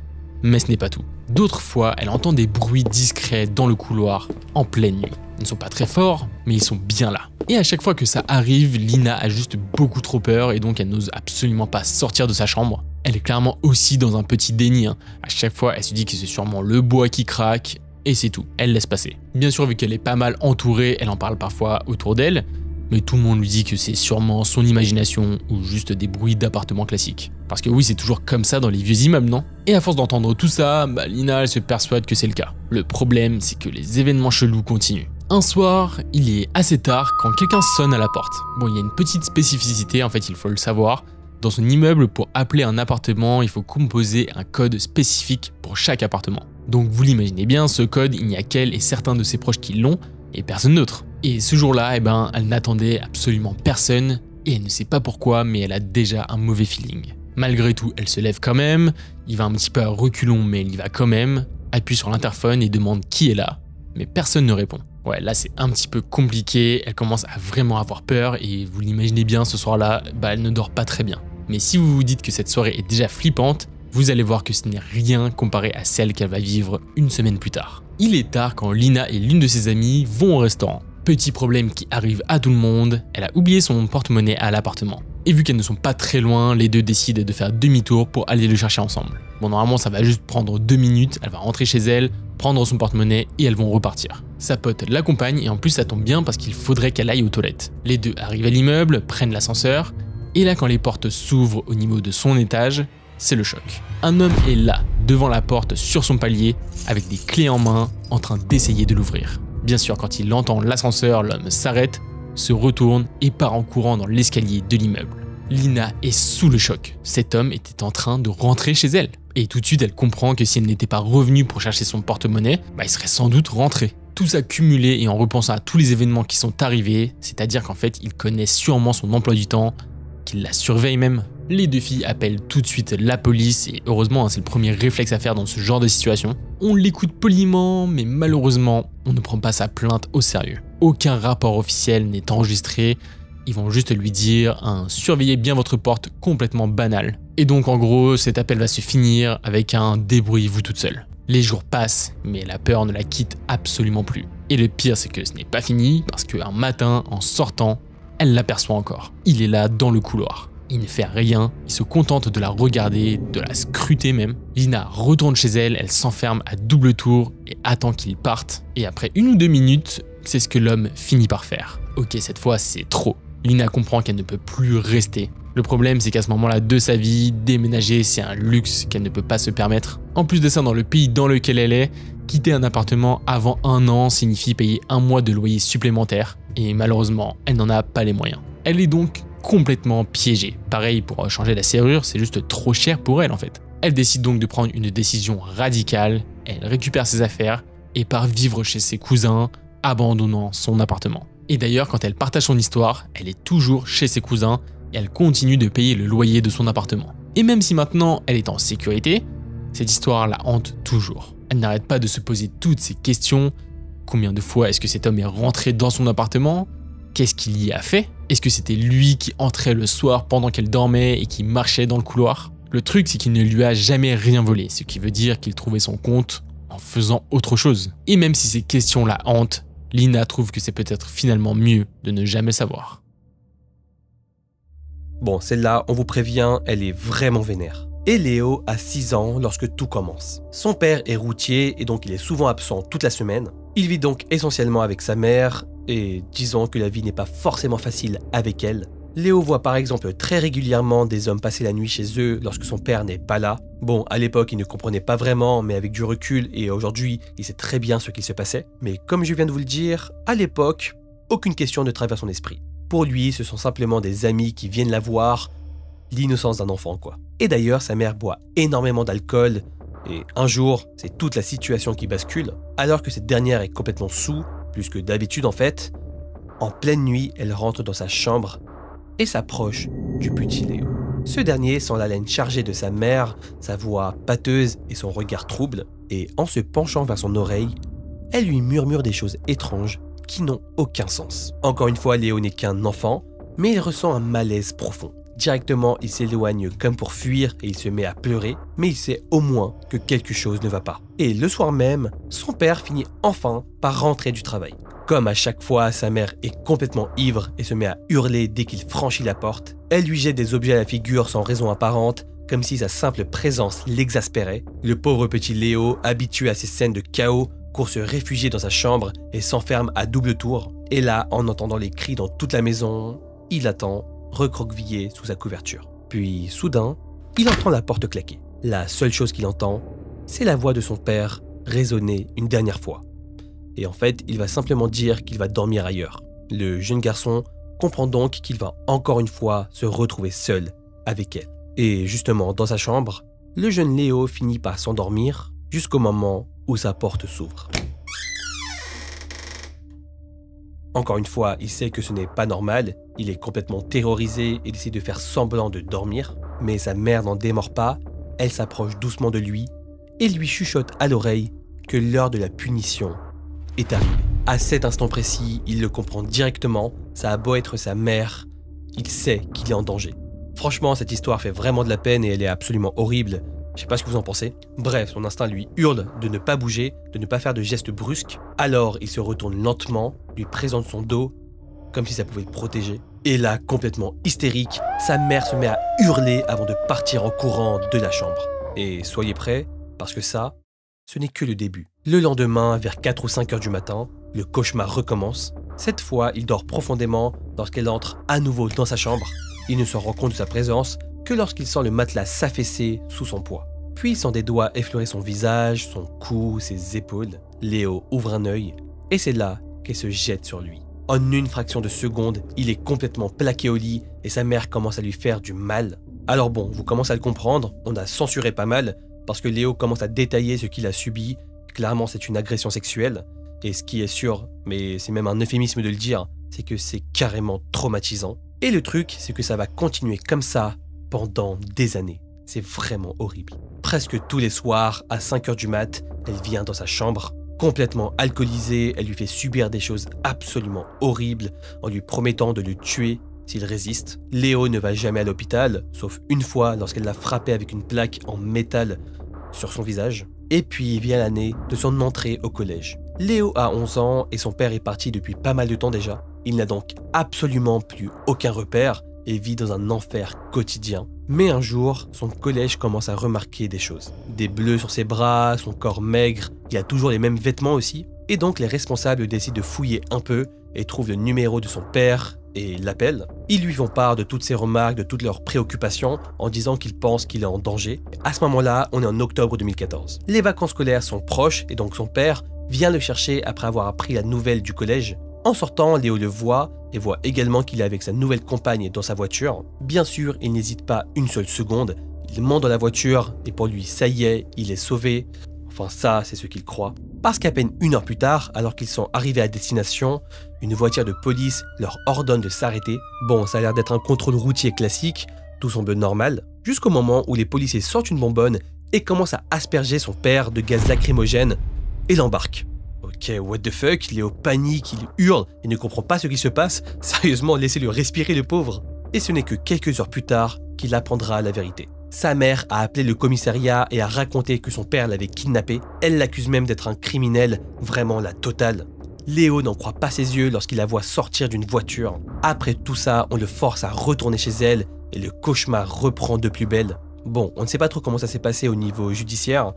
mais ce n'est pas tout. D'autres fois, elle entend des bruits discrets dans le couloir en pleine nuit. Ils ne sont pas très forts, mais ils sont bien là. Et à chaque fois que ça arrive, Lina a juste beaucoup trop peur et donc elle n'ose absolument pas sortir de sa chambre. Elle est clairement aussi dans un petit déni. À chaque fois, elle se dit que c'est sûrement le bois qui craque et c'est tout. Elle laisse passer. Bien sûr, vu qu'elle est pas mal entourée, elle en parle parfois autour d'elle, mais tout le monde lui dit que c'est sûrement son imagination ou juste des bruits d'appartements classiques. Parce que oui, c'est toujours comme ça dans les vieux immeubles, non? Et à force d'entendre tout ça, Lina elle se persuade que c'est le cas. Le problème, c'est que les événements chelous continuent. Un soir, il est assez tard quand quelqu'un sonne à la porte. Bon, il y a une petite spécificité, en fait, il faut le savoir. Dans son immeuble, pour appeler un appartement, il faut composer un code spécifique pour chaque appartement. Donc vous l'imaginez bien, ce code, il n'y a qu'elle et certains de ses proches qui l'ont, et personne d'autre. Et ce jour-là, elle n'attendait absolument personne, et elle ne sait pas pourquoi, mais elle a déjà un mauvais feeling. Malgré tout, elle se lève quand même, il va un petit peu à reculons, mais il y va quand même, appuie sur l'interphone et demande qui est là, mais personne ne répond. Ouais, là c'est un petit peu compliqué, elle commence à vraiment avoir peur, et vous l'imaginez bien, ce soir-là, elle ne dort pas très bien. Mais si vous vous dites que cette soirée est déjà flippante, vous allez voir que ce n'est rien comparé à celle qu'elle va vivre une semaine plus tard. Il est tard quand Lina et l'une de ses amies vont au restaurant. Petit problème qui arrive à tout le monde, elle a oublié son porte-monnaie à l'appartement. Et vu qu'elles ne sont pas très loin, les deux décident de faire demi-tour pour aller le chercher ensemble. Bon, normalement ça va juste prendre 2 minutes, elle va rentrer chez elle, prendre son porte-monnaie et elles vont repartir. Sa pote l'accompagne et en plus ça tombe bien parce qu'il faudrait qu'elle aille aux toilettes. Les deux arrivent à l'immeuble, prennent l'ascenseur, et là quand les portes s'ouvrent au niveau de son étage, c'est le choc. Un homme est là, devant la porte, sur son palier, avec des clés en main, en train d'essayer de l'ouvrir. Bien sûr, quand il entend l'ascenseur, l'homme s'arrête, se retourne et part en courant dans l'escalier de l'immeuble. Lina est sous le choc. Cet homme était en train de rentrer chez elle. Et tout de suite, elle comprend que si elle n'était pas revenue pour chercher son porte-monnaie, il serait sans doute rentré. Tout ça cumulé et en repensant à tous les événements qui sont arrivés, c'est-à-dire qu'en fait, il connaît sûrement son emploi du temps, qu'il la surveille même. Les deux filles appellent tout de suite la police et heureusement, c'est le premier réflexe à faire dans ce genre de situation. On l'écoute poliment, mais malheureusement, on ne prend pas sa plainte au sérieux. Aucun rapport officiel n'est enregistré, ils vont juste lui dire un « surveillez bien votre porte » complètement banal. Et donc en gros, cet appel va se finir avec un « débrouillez-vous toute seule ». Les jours passent, mais la peur ne la quitte absolument plus. Et le pire, c'est que ce n'est pas fini, parce qu'un matin, en sortant, elle l'aperçoit encore. Il est là dans le couloir. Il ne fait rien, il se contente de la regarder, de la scruter même. Lina retourne chez elle, elle s'enferme à double tour et attend qu'il parte. Et après 1 ou 2 minutes, c'est ce que l'homme finit par faire. Ok, cette fois c'est trop. Lina comprend qu'elle ne peut plus rester. Le problème, c'est qu'à ce moment-là de sa vie, déménager, c'est un luxe qu'elle ne peut pas se permettre. En plus de ça, dans le pays dans lequel elle est, quitter un appartement avant 1 an signifie payer 1 mois de loyer supplémentaire. Et malheureusement, elle n'en a pas les moyens. Elle est donc complètement piégée. Pareil, pour changer la serrure, c'est juste trop cher pour elle en fait. Elle décide donc de prendre une décision radicale, elle récupère ses affaires et part vivre chez ses cousins, abandonnant son appartement. Et d'ailleurs, quand elle partage son histoire, elle est toujours chez ses cousins et elle continue de payer le loyer de son appartement. Et même si maintenant elle est en sécurité, cette histoire la hante toujours. Elle n'arrête pas de se poser toutes ces questions. Combien de fois est-ce que cet homme est rentré dans son appartement? Qu'est-ce qu'il y a fait? Est-ce que c'était lui qui entrait le soir pendant qu'elle dormait et qui marchait dans le couloir? Le truc, c'est qu'il ne lui a jamais rien volé, ce qui veut dire qu'il trouvait son compte en faisant autre chose. Et même si ces questions la hantent, Lina trouve que c'est peut-être finalement mieux de ne jamais savoir. Bon, celle-là, on vous prévient, elle est vraiment vénère. Et Léo a 6 ans lorsque tout commence. Son père est routier et donc il est souvent absent toute la semaine. Il vit donc essentiellement avec sa mère et disons que la vie n'est pas forcément facile avec elle. Léo voit par exemple très régulièrement des hommes passer la nuit chez eux lorsque son père n'est pas là. Bon, à l'époque il ne comprenait pas vraiment, mais avec du recul et aujourd'hui il sait très bien ce qui se passait. Mais comme je viens de vous le dire, à l'époque, aucune question ne traverse son esprit. Pour lui, ce sont simplement des amis qui viennent la voir, l'innocence d'un enfant quoi. Et d'ailleurs, sa mère boit énormément d'alcool et un jour, c'est toute la situation qui bascule. Alors que cette dernière est complètement saoule, plus que d'habitude en fait, en pleine nuit, elle rentre dans sa chambre et s'approche du petit Léo. Ce dernier sent l'haleine chargée de sa mère, sa voix pâteuse et son regard trouble, et en se penchant vers son oreille, elle lui murmure des choses étranges qui n'ont aucun sens. Encore une fois, Léo n'est qu'un enfant, mais il ressent un malaise profond. Directement, il s'éloigne comme pour fuir et il se met à pleurer, mais il sait au moins que quelque chose ne va pas. Et le soir même, son père finit enfin par rentrer du travail. Comme à chaque fois, sa mère est complètement ivre et se met à hurler dès qu'il franchit la porte. Elle lui jette des objets à la figure sans raison apparente, comme si sa simple présence l'exaspérait. Le pauvre petit Léo, habitué à ces scènes de chaos, court se réfugier dans sa chambre et s'enferme à double tour. Et là, en entendant les cris dans toute la maison, il attend, recroquevillé sous sa couverture. Puis, soudain, il entend la porte claquer. La seule chose qu'il entend, c'est la voix de son père résonner une dernière fois. Et en fait, il va simplement dire qu'il va dormir ailleurs. Le jeune garçon comprend donc qu'il va encore une fois se retrouver seul avec elle. Et justement, dans sa chambre, le jeune Léo finit par s'endormir jusqu'au moment où sa porte s'ouvre. Encore une fois, il sait que ce n'est pas normal, il est complètement terrorisé et décide de faire semblant de dormir, mais sa mère n'en démord pas, elle s'approche doucement de lui et lui chuchote à l'oreille que l'heure de la punition est arrivée. À cet instant précis, il le comprend directement, ça a beau être sa mère, il sait qu'il est en danger. Franchement, cette histoire fait vraiment de la peine et elle est absolument horrible. Je sais pas ce que vous en pensez. Bref, son instinct lui hurle de ne pas bouger, de ne pas faire de gestes brusques. Alors, il se retourne lentement, lui présente son dos, comme si ça pouvait le protéger. Et là, complètement hystérique, sa mère se met à hurler avant de partir en courant de la chambre. Et soyez prêts, parce que ça, ce n'est que le début. Le lendemain, vers 4 ou 5 heures du matin, le cauchemar recommence. Cette fois, il dort profondément lorsqu'elle entre à nouveau dans sa chambre. Il ne se rend compte de sa présence que lorsqu'il sent le matelas s'affaisser sous son poids. Puis il sent des doigts effleurer son visage, son cou, ses épaules. Léo ouvre un œil et c'est là qu'elle se jette sur lui. En une fraction de seconde, il est complètement plaqué au lit et sa mère commence à lui faire du mal. Alors bon, vous commencez à le comprendre, on a censuré pas mal parce que Léo commence à détailler ce qu'il a subi. Clairement, c'est une agression sexuelle. Et ce qui est sûr, mais c'est même un euphémisme de le dire, c'est que c'est carrément traumatisant. Et le truc, c'est que ça va continuer comme ça pendant des années. C'est vraiment horrible. Presque tous les soirs, à 5 heures du mat, elle vient dans sa chambre, complètement alcoolisée, elle lui fait subir des choses absolument horribles en lui promettant de le tuer s'il résiste. Léo ne va jamais à l'hôpital, sauf une fois lorsqu'elle l'a frappé avec une plaque en métal sur son visage. Et puis vient l'année de son entrée au collège. Léo a 11 ans et son père est parti depuis pas mal de temps déjà. Il n'a donc absolument plus aucun repère et vit dans un enfer quotidien. Mais un jour, son collège commence à remarquer des choses. Des bleus sur ses bras, son corps maigre, il a toujours les mêmes vêtements aussi. Et donc les responsables décident de fouiller un peu et trouvent le numéro de son père et l'appellent. Ils lui font part de toutes ses remarques, de toutes leurs préoccupations en disant qu'ils pensent qu'il est en danger. À ce moment-là, on est en octobre 2014. Les vacances scolaires sont proches et donc son père vient le chercher après avoir appris la nouvelle du collège. En sortant, Léo le voit et voit également qu'il est avec sa nouvelle compagne dans sa voiture. Bien sûr, il n'hésite pas une seule seconde. Il monte dans la voiture et pour lui, ça y est, il est sauvé. Enfin ça, c'est ce qu'il croit. Parce qu'à peine une heure plus tard, alors qu'ils sont arrivés à destination, une voiture de police leur ordonne de s'arrêter. Bon, ça a l'air d'être un contrôle routier classique, tout semble normal, jusqu'au moment où les policiers sortent une bonbonne et commencent à asperger son père de gaz lacrymogène et l'embarquent. Ok, what the fuck, Léo panique, il hurle et ne comprend pas ce qui se passe. Sérieusement, laissez-le respirer le pauvre. Et ce n'est que quelques heures plus tard qu'il apprendra la vérité. Sa mère a appelé le commissariat et a raconté que son père l'avait kidnappé. Elle l'accuse même d'être un criminel, vraiment la totale. Léo n'en croit pas ses yeux lorsqu'il la voit sortir d'une voiture. Après tout ça, on le force à retourner chez elle et le cauchemar reprend de plus belle. Bon, on ne sait pas trop comment ça s'est passé au niveau judiciaire,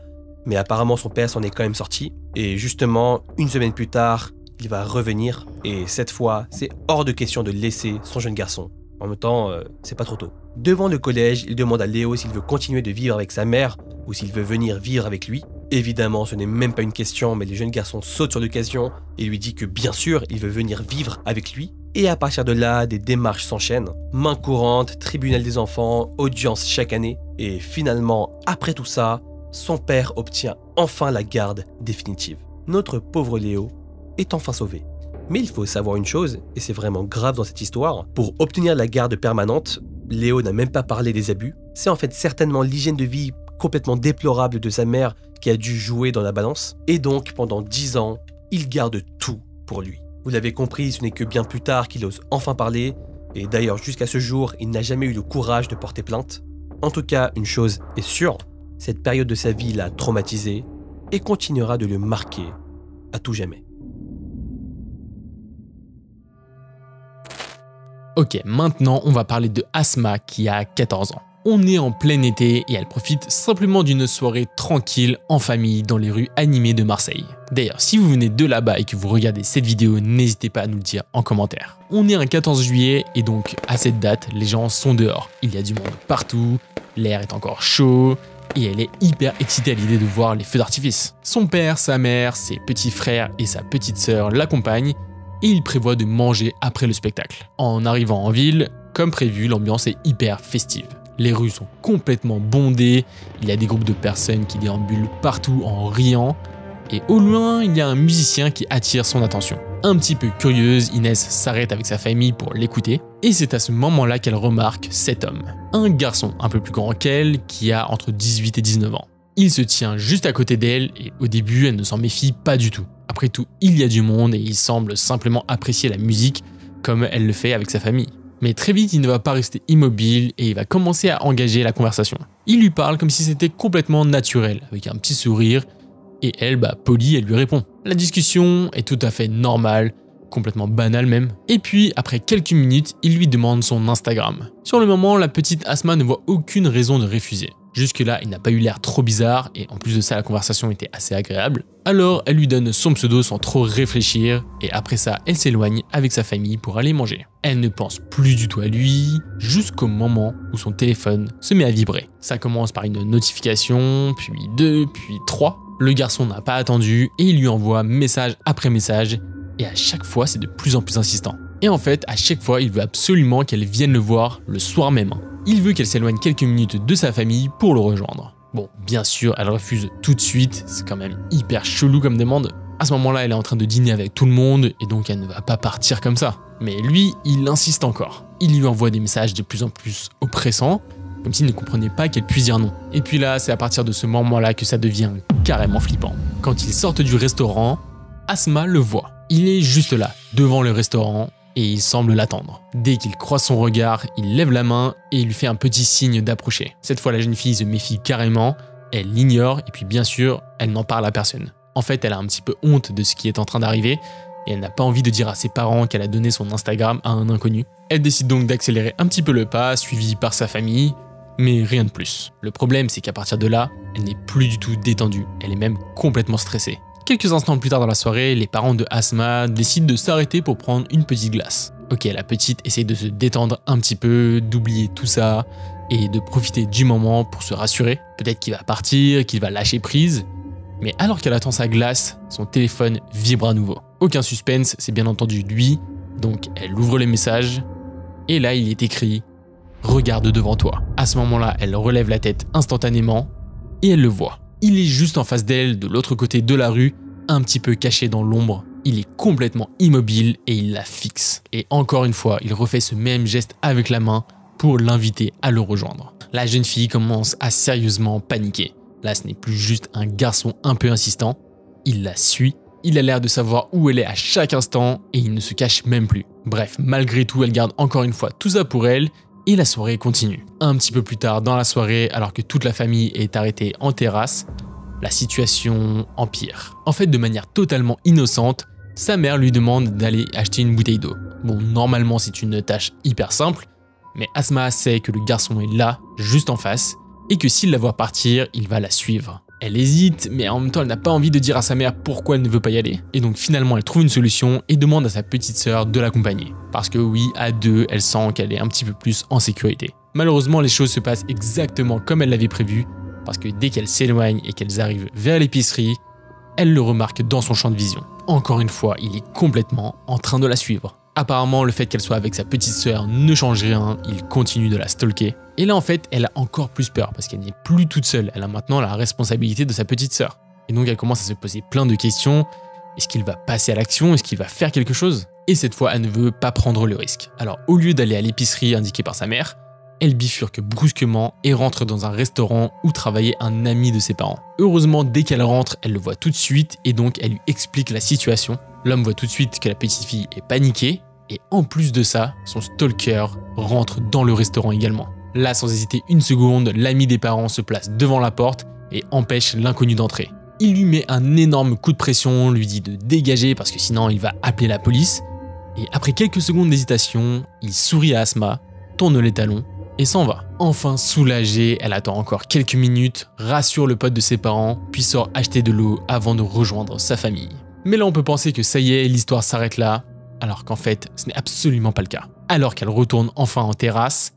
mais apparemment son père s'en est quand même sorti. Et justement, une semaine plus tard, il va revenir. Et cette fois, c'est hors de question de laisser son jeune garçon. En même temps, c'est pas trop tôt. Devant le collège, il demande à Léo s'il veut continuer de vivre avec sa mère ou s'il veut venir vivre avec lui. Évidemment, ce n'est même pas une question, mais le jeune garçon saute sur l'occasion et lui dit que bien sûr, il veut venir vivre avec lui. Et à partir de là, des démarches s'enchaînent. Main courante, tribunal des enfants, audience chaque année. Et finalement, après tout ça, son père obtient enfin la garde définitive. Notre pauvre Léo est enfin sauvé. Mais il faut savoir une chose, et c'est vraiment grave dans cette histoire, pour obtenir la garde permanente, Léo n'a même pas parlé des abus. C'est en fait certainement l'hygiène de vie complètement déplorable de sa mère qui a dû jouer dans la balance. Et donc, pendant 10 ans, il garde tout pour lui. Vous l'avez compris, ce n'est que bien plus tard qu'il ose enfin parler. Et d'ailleurs, jusqu'à ce jour, il n'a jamais eu le courage de porter plainte. En tout cas, une chose est sûre, cette période de sa vie l'a traumatisé et continuera de le marquer à tout jamais. Ok, maintenant on va parler de Asma qui a 14 ans. On est en plein été et elle profite simplement d'une soirée tranquille en famille dans les rues animées de Marseille. D'ailleurs, si vous venez de là-bas et que vous regardez cette vidéo, n'hésitez pas à nous le dire en commentaire. On est un 14 juillet et donc à cette date, les gens sont dehors. Il y a du monde partout, l'air est encore chaud et elle est hyper excitée à l'idée de voir les feux d'artifice. Son père, sa mère, ses petits frères et sa petite sœur l'accompagnent et il prévoit de manger après le spectacle. En arrivant en ville, comme prévu, l'ambiance est hyper festive. Les rues sont complètement bondées, il y a des groupes de personnes qui déambulent partout en riant, et au loin, il y a un musicien qui attire son attention. Un petit peu curieuse, Inès s'arrête avec sa famille pour l'écouter, et c'est à ce moment-là qu'elle remarque cet homme. Un garçon un peu plus grand qu'elle, qui a entre 18 et 19 ans. Il se tient juste à côté d'elle, et au début, elle ne s'en méfie pas du tout. Après tout, il y a du monde et il semble simplement apprécier la musique comme elle le fait avec sa famille. Mais très vite, il ne va pas rester immobile et il va commencer à engager la conversation. Il lui parle comme si c'était complètement naturel, avec un petit sourire, et elle, polie, elle lui répond. La discussion est tout à fait normale, complètement banale même. Et puis, après quelques minutes, il lui demande son Instagram. Sur le moment, la petite Asma ne voit aucune raison de refuser. Jusque-là, il n'a pas eu l'air trop bizarre et en plus de ça, la conversation était assez agréable. Alors, elle lui donne son pseudo sans trop réfléchir et après ça, elle s'éloigne avec sa famille pour aller manger. Elle ne pense plus du tout à lui jusqu'au moment où son téléphone se met à vibrer. Ça commence par une notification, puis 2, puis 3. Le garçon n'a pas attendu et il lui envoie message après message et à chaque fois, c'est de plus en plus insistant. Et en fait, à chaque fois, il veut absolument qu'elle vienne le voir le soir même. Il veut qu'elle s'éloigne quelques minutes de sa famille pour le rejoindre. Bon, bien sûr, elle refuse tout de suite, c'est quand même hyper chelou comme demande. À ce moment-là, elle est en train de dîner avec tout le monde et donc elle ne va pas partir comme ça. Mais lui, il insiste encore. Il lui envoie des messages de plus en plus oppressants, comme s'il ne comprenait pas qu'elle puisse dire non. Et puis là, c'est à partir de ce moment-là que ça devient carrément flippant. Quand ils sortent du restaurant, Asma le voit. Il est juste là, devant le restaurant, et il semble l'attendre. Dès qu'il croise son regard, il lève la main et il lui fait un petit signe d'approcher. Cette fois, la jeune fille se méfie carrément, elle l'ignore et puis bien sûr, elle n'en parle à personne. En fait, elle a un petit peu honte de ce qui est en train d'arriver et elle n'a pas envie de dire à ses parents qu'elle a donné son Instagram à un inconnu. Elle décide donc d'accélérer un petit peu le pas, suivie par sa famille, mais rien de plus. Le problème, c'est qu'à partir de là, elle n'est plus du tout détendue, elle est même complètement stressée. Quelques instants plus tard dans la soirée, les parents de Asma décident de s'arrêter pour prendre une petite glace. Ok, la petite essaie de se détendre un petit peu, d'oublier tout ça et de profiter du moment pour se rassurer. Peut-être qu'il va partir, qu'il va lâcher prise. Mais alors qu'elle attend sa glace, son téléphone vibre à nouveau. Aucun suspense, c'est bien entendu lui, donc elle ouvre les messages et là il est écrit « Regarde devant toi ». À ce moment-là, elle relève la tête instantanément et elle le voit. Il est juste en face d'elle, de l'autre côté de la rue, un petit peu caché dans l'ombre. Il est complètement immobile et il la fixe. Et encore une fois, il refait ce même geste avec la main pour l'inviter à le rejoindre. La jeune fille commence à sérieusement paniquer. Là, ce n'est plus juste un garçon un peu insistant. Il la suit. Il a l'air de savoir où elle est à chaque instant et il ne se cache même plus. Bref, malgré tout, elle garde encore une fois tout ça pour elle. Et la soirée continue. Un petit peu plus tard dans la soirée, alors que toute la famille est arrêtée en terrasse, la situation empire. En fait, de manière totalement innocente, sa mère lui demande d'aller acheter une bouteille d'eau. Bon, normalement c'est une tâche hyper simple, mais Asma sait que le garçon est là, juste en face, et que s'il la voit partir, il va la suivre. Elle hésite, mais en même temps elle n'a pas envie de dire à sa mère pourquoi elle ne veut pas y aller. Et donc finalement elle trouve une solution et demande à sa petite sœur de l'accompagner. Parce que oui, à deux, elle sent qu'elle est un petit peu plus en sécurité. Malheureusement les choses se passent exactement comme elle l'avait prévu, parce que dès qu'elle s'éloigne et qu'elles arrivent vers l'épicerie, elle le remarque dans son champ de vision. Encore une fois, il est complètement en train de la suivre. Apparemment, le fait qu'elle soit avec sa petite sœur ne change rien, il continue de la stalker. Et là, en fait, elle a encore plus peur parce qu'elle n'est plus toute seule. Elle a maintenant la responsabilité de sa petite sœur. Et donc, elle commence à se poser plein de questions. Est-ce qu'il va passer à l'action? Est-ce qu'il va faire quelque chose? Et cette fois, elle ne veut pas prendre le risque. Alors, au lieu d'aller à l'épicerie indiquée par sa mère, elle bifurque brusquement et rentre dans un restaurant où travaillait un ami de ses parents. Heureusement, dès qu'elle rentre, elle le voit tout de suite et donc elle lui explique la situation. L'homme voit tout de suite que la petite fille est paniquée et en plus de ça, son stalker rentre dans le restaurant également. Là, sans hésiter une seconde, l'ami des parents se place devant la porte et empêche l'inconnu d'entrer. Il lui met un énorme coup de pression, lui dit de dégager parce que sinon il va appeler la police. Et après quelques secondes d'hésitation, il sourit à Asma, tourne les talons et s'en va. Enfin soulagée, elle attend encore quelques minutes, rassure le pote de ses parents, puis sort acheter de l'eau avant de rejoindre sa famille. Mais là on peut penser que ça y est, l'histoire s'arrête là, alors qu'en fait ce n'est absolument pas le cas. Alors qu'elle retourne enfin en terrasse,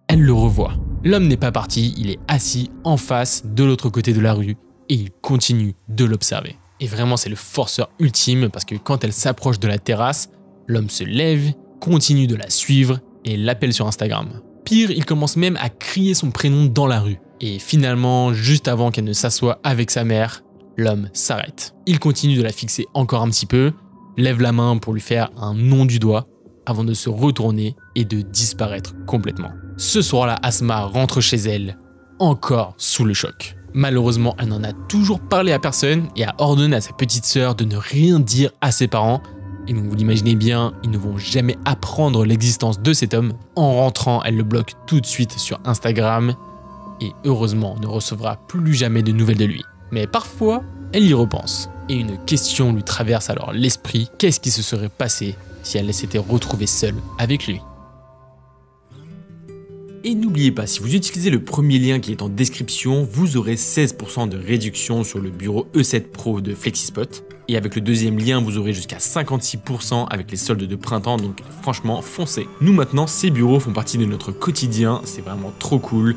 elle le revoit. L'homme n'est pas parti, il est assis en face de l'autre côté de la rue et il continue de l'observer. Et vraiment c'est le forceur ultime parce que quand elle s'approche de la terrasse, l'homme se lève, continue de la suivre et l'appelle sur Instagram. Pire, il commence même à crier son prénom dans la rue. Et finalement, juste avant qu'elle ne s'assoie avec sa mère, l'homme s'arrête. Il continue de la fixer encore un petit peu, lève la main pour lui faire un nom du doigt, avant de se retourner et de disparaître complètement. Ce soir-là, Asma rentre chez elle, encore sous le choc. Malheureusement, elle n'en a toujours parlé à personne et a ordonné à sa petite sœur de ne rien dire à ses parents. Et donc vous l'imaginez bien, ils ne vont jamais apprendre l'existence de cet homme. En rentrant, elle le bloque tout de suite sur Instagram et heureusement ne recevra plus jamais de nouvelles de lui. Mais parfois, elle y repense. Et une question lui traverse alors l'esprit. Qu'est-ce qui se serait passé si elle s'était retrouvée seule avec lui? Et n'oubliez pas, si vous utilisez le premier lien qui est en description, vous aurez 16% de réduction sur le bureau E7 Pro de FlexiSpot. Et avec le deuxième lien, vous aurez jusqu'à 56% avec les soldes de printemps, donc franchement, foncez. Nous maintenant, ces bureaux font partie de notre quotidien, c'est vraiment trop cool,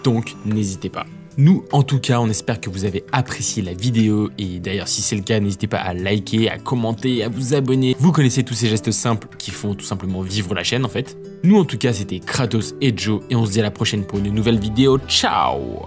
donc n'hésitez pas. Nous, en tout cas, on espère que vous avez apprécié la vidéo et d'ailleurs, si c'est le cas, n'hésitez pas à liker, à commenter, à vous abonner. Vous connaissez tous ces gestes simples qui font tout simplement vivre la chaîne en fait. Nous, en tout cas, c'était Kratos et Joe et on se dit à la prochaine pour une nouvelle vidéo. Ciao!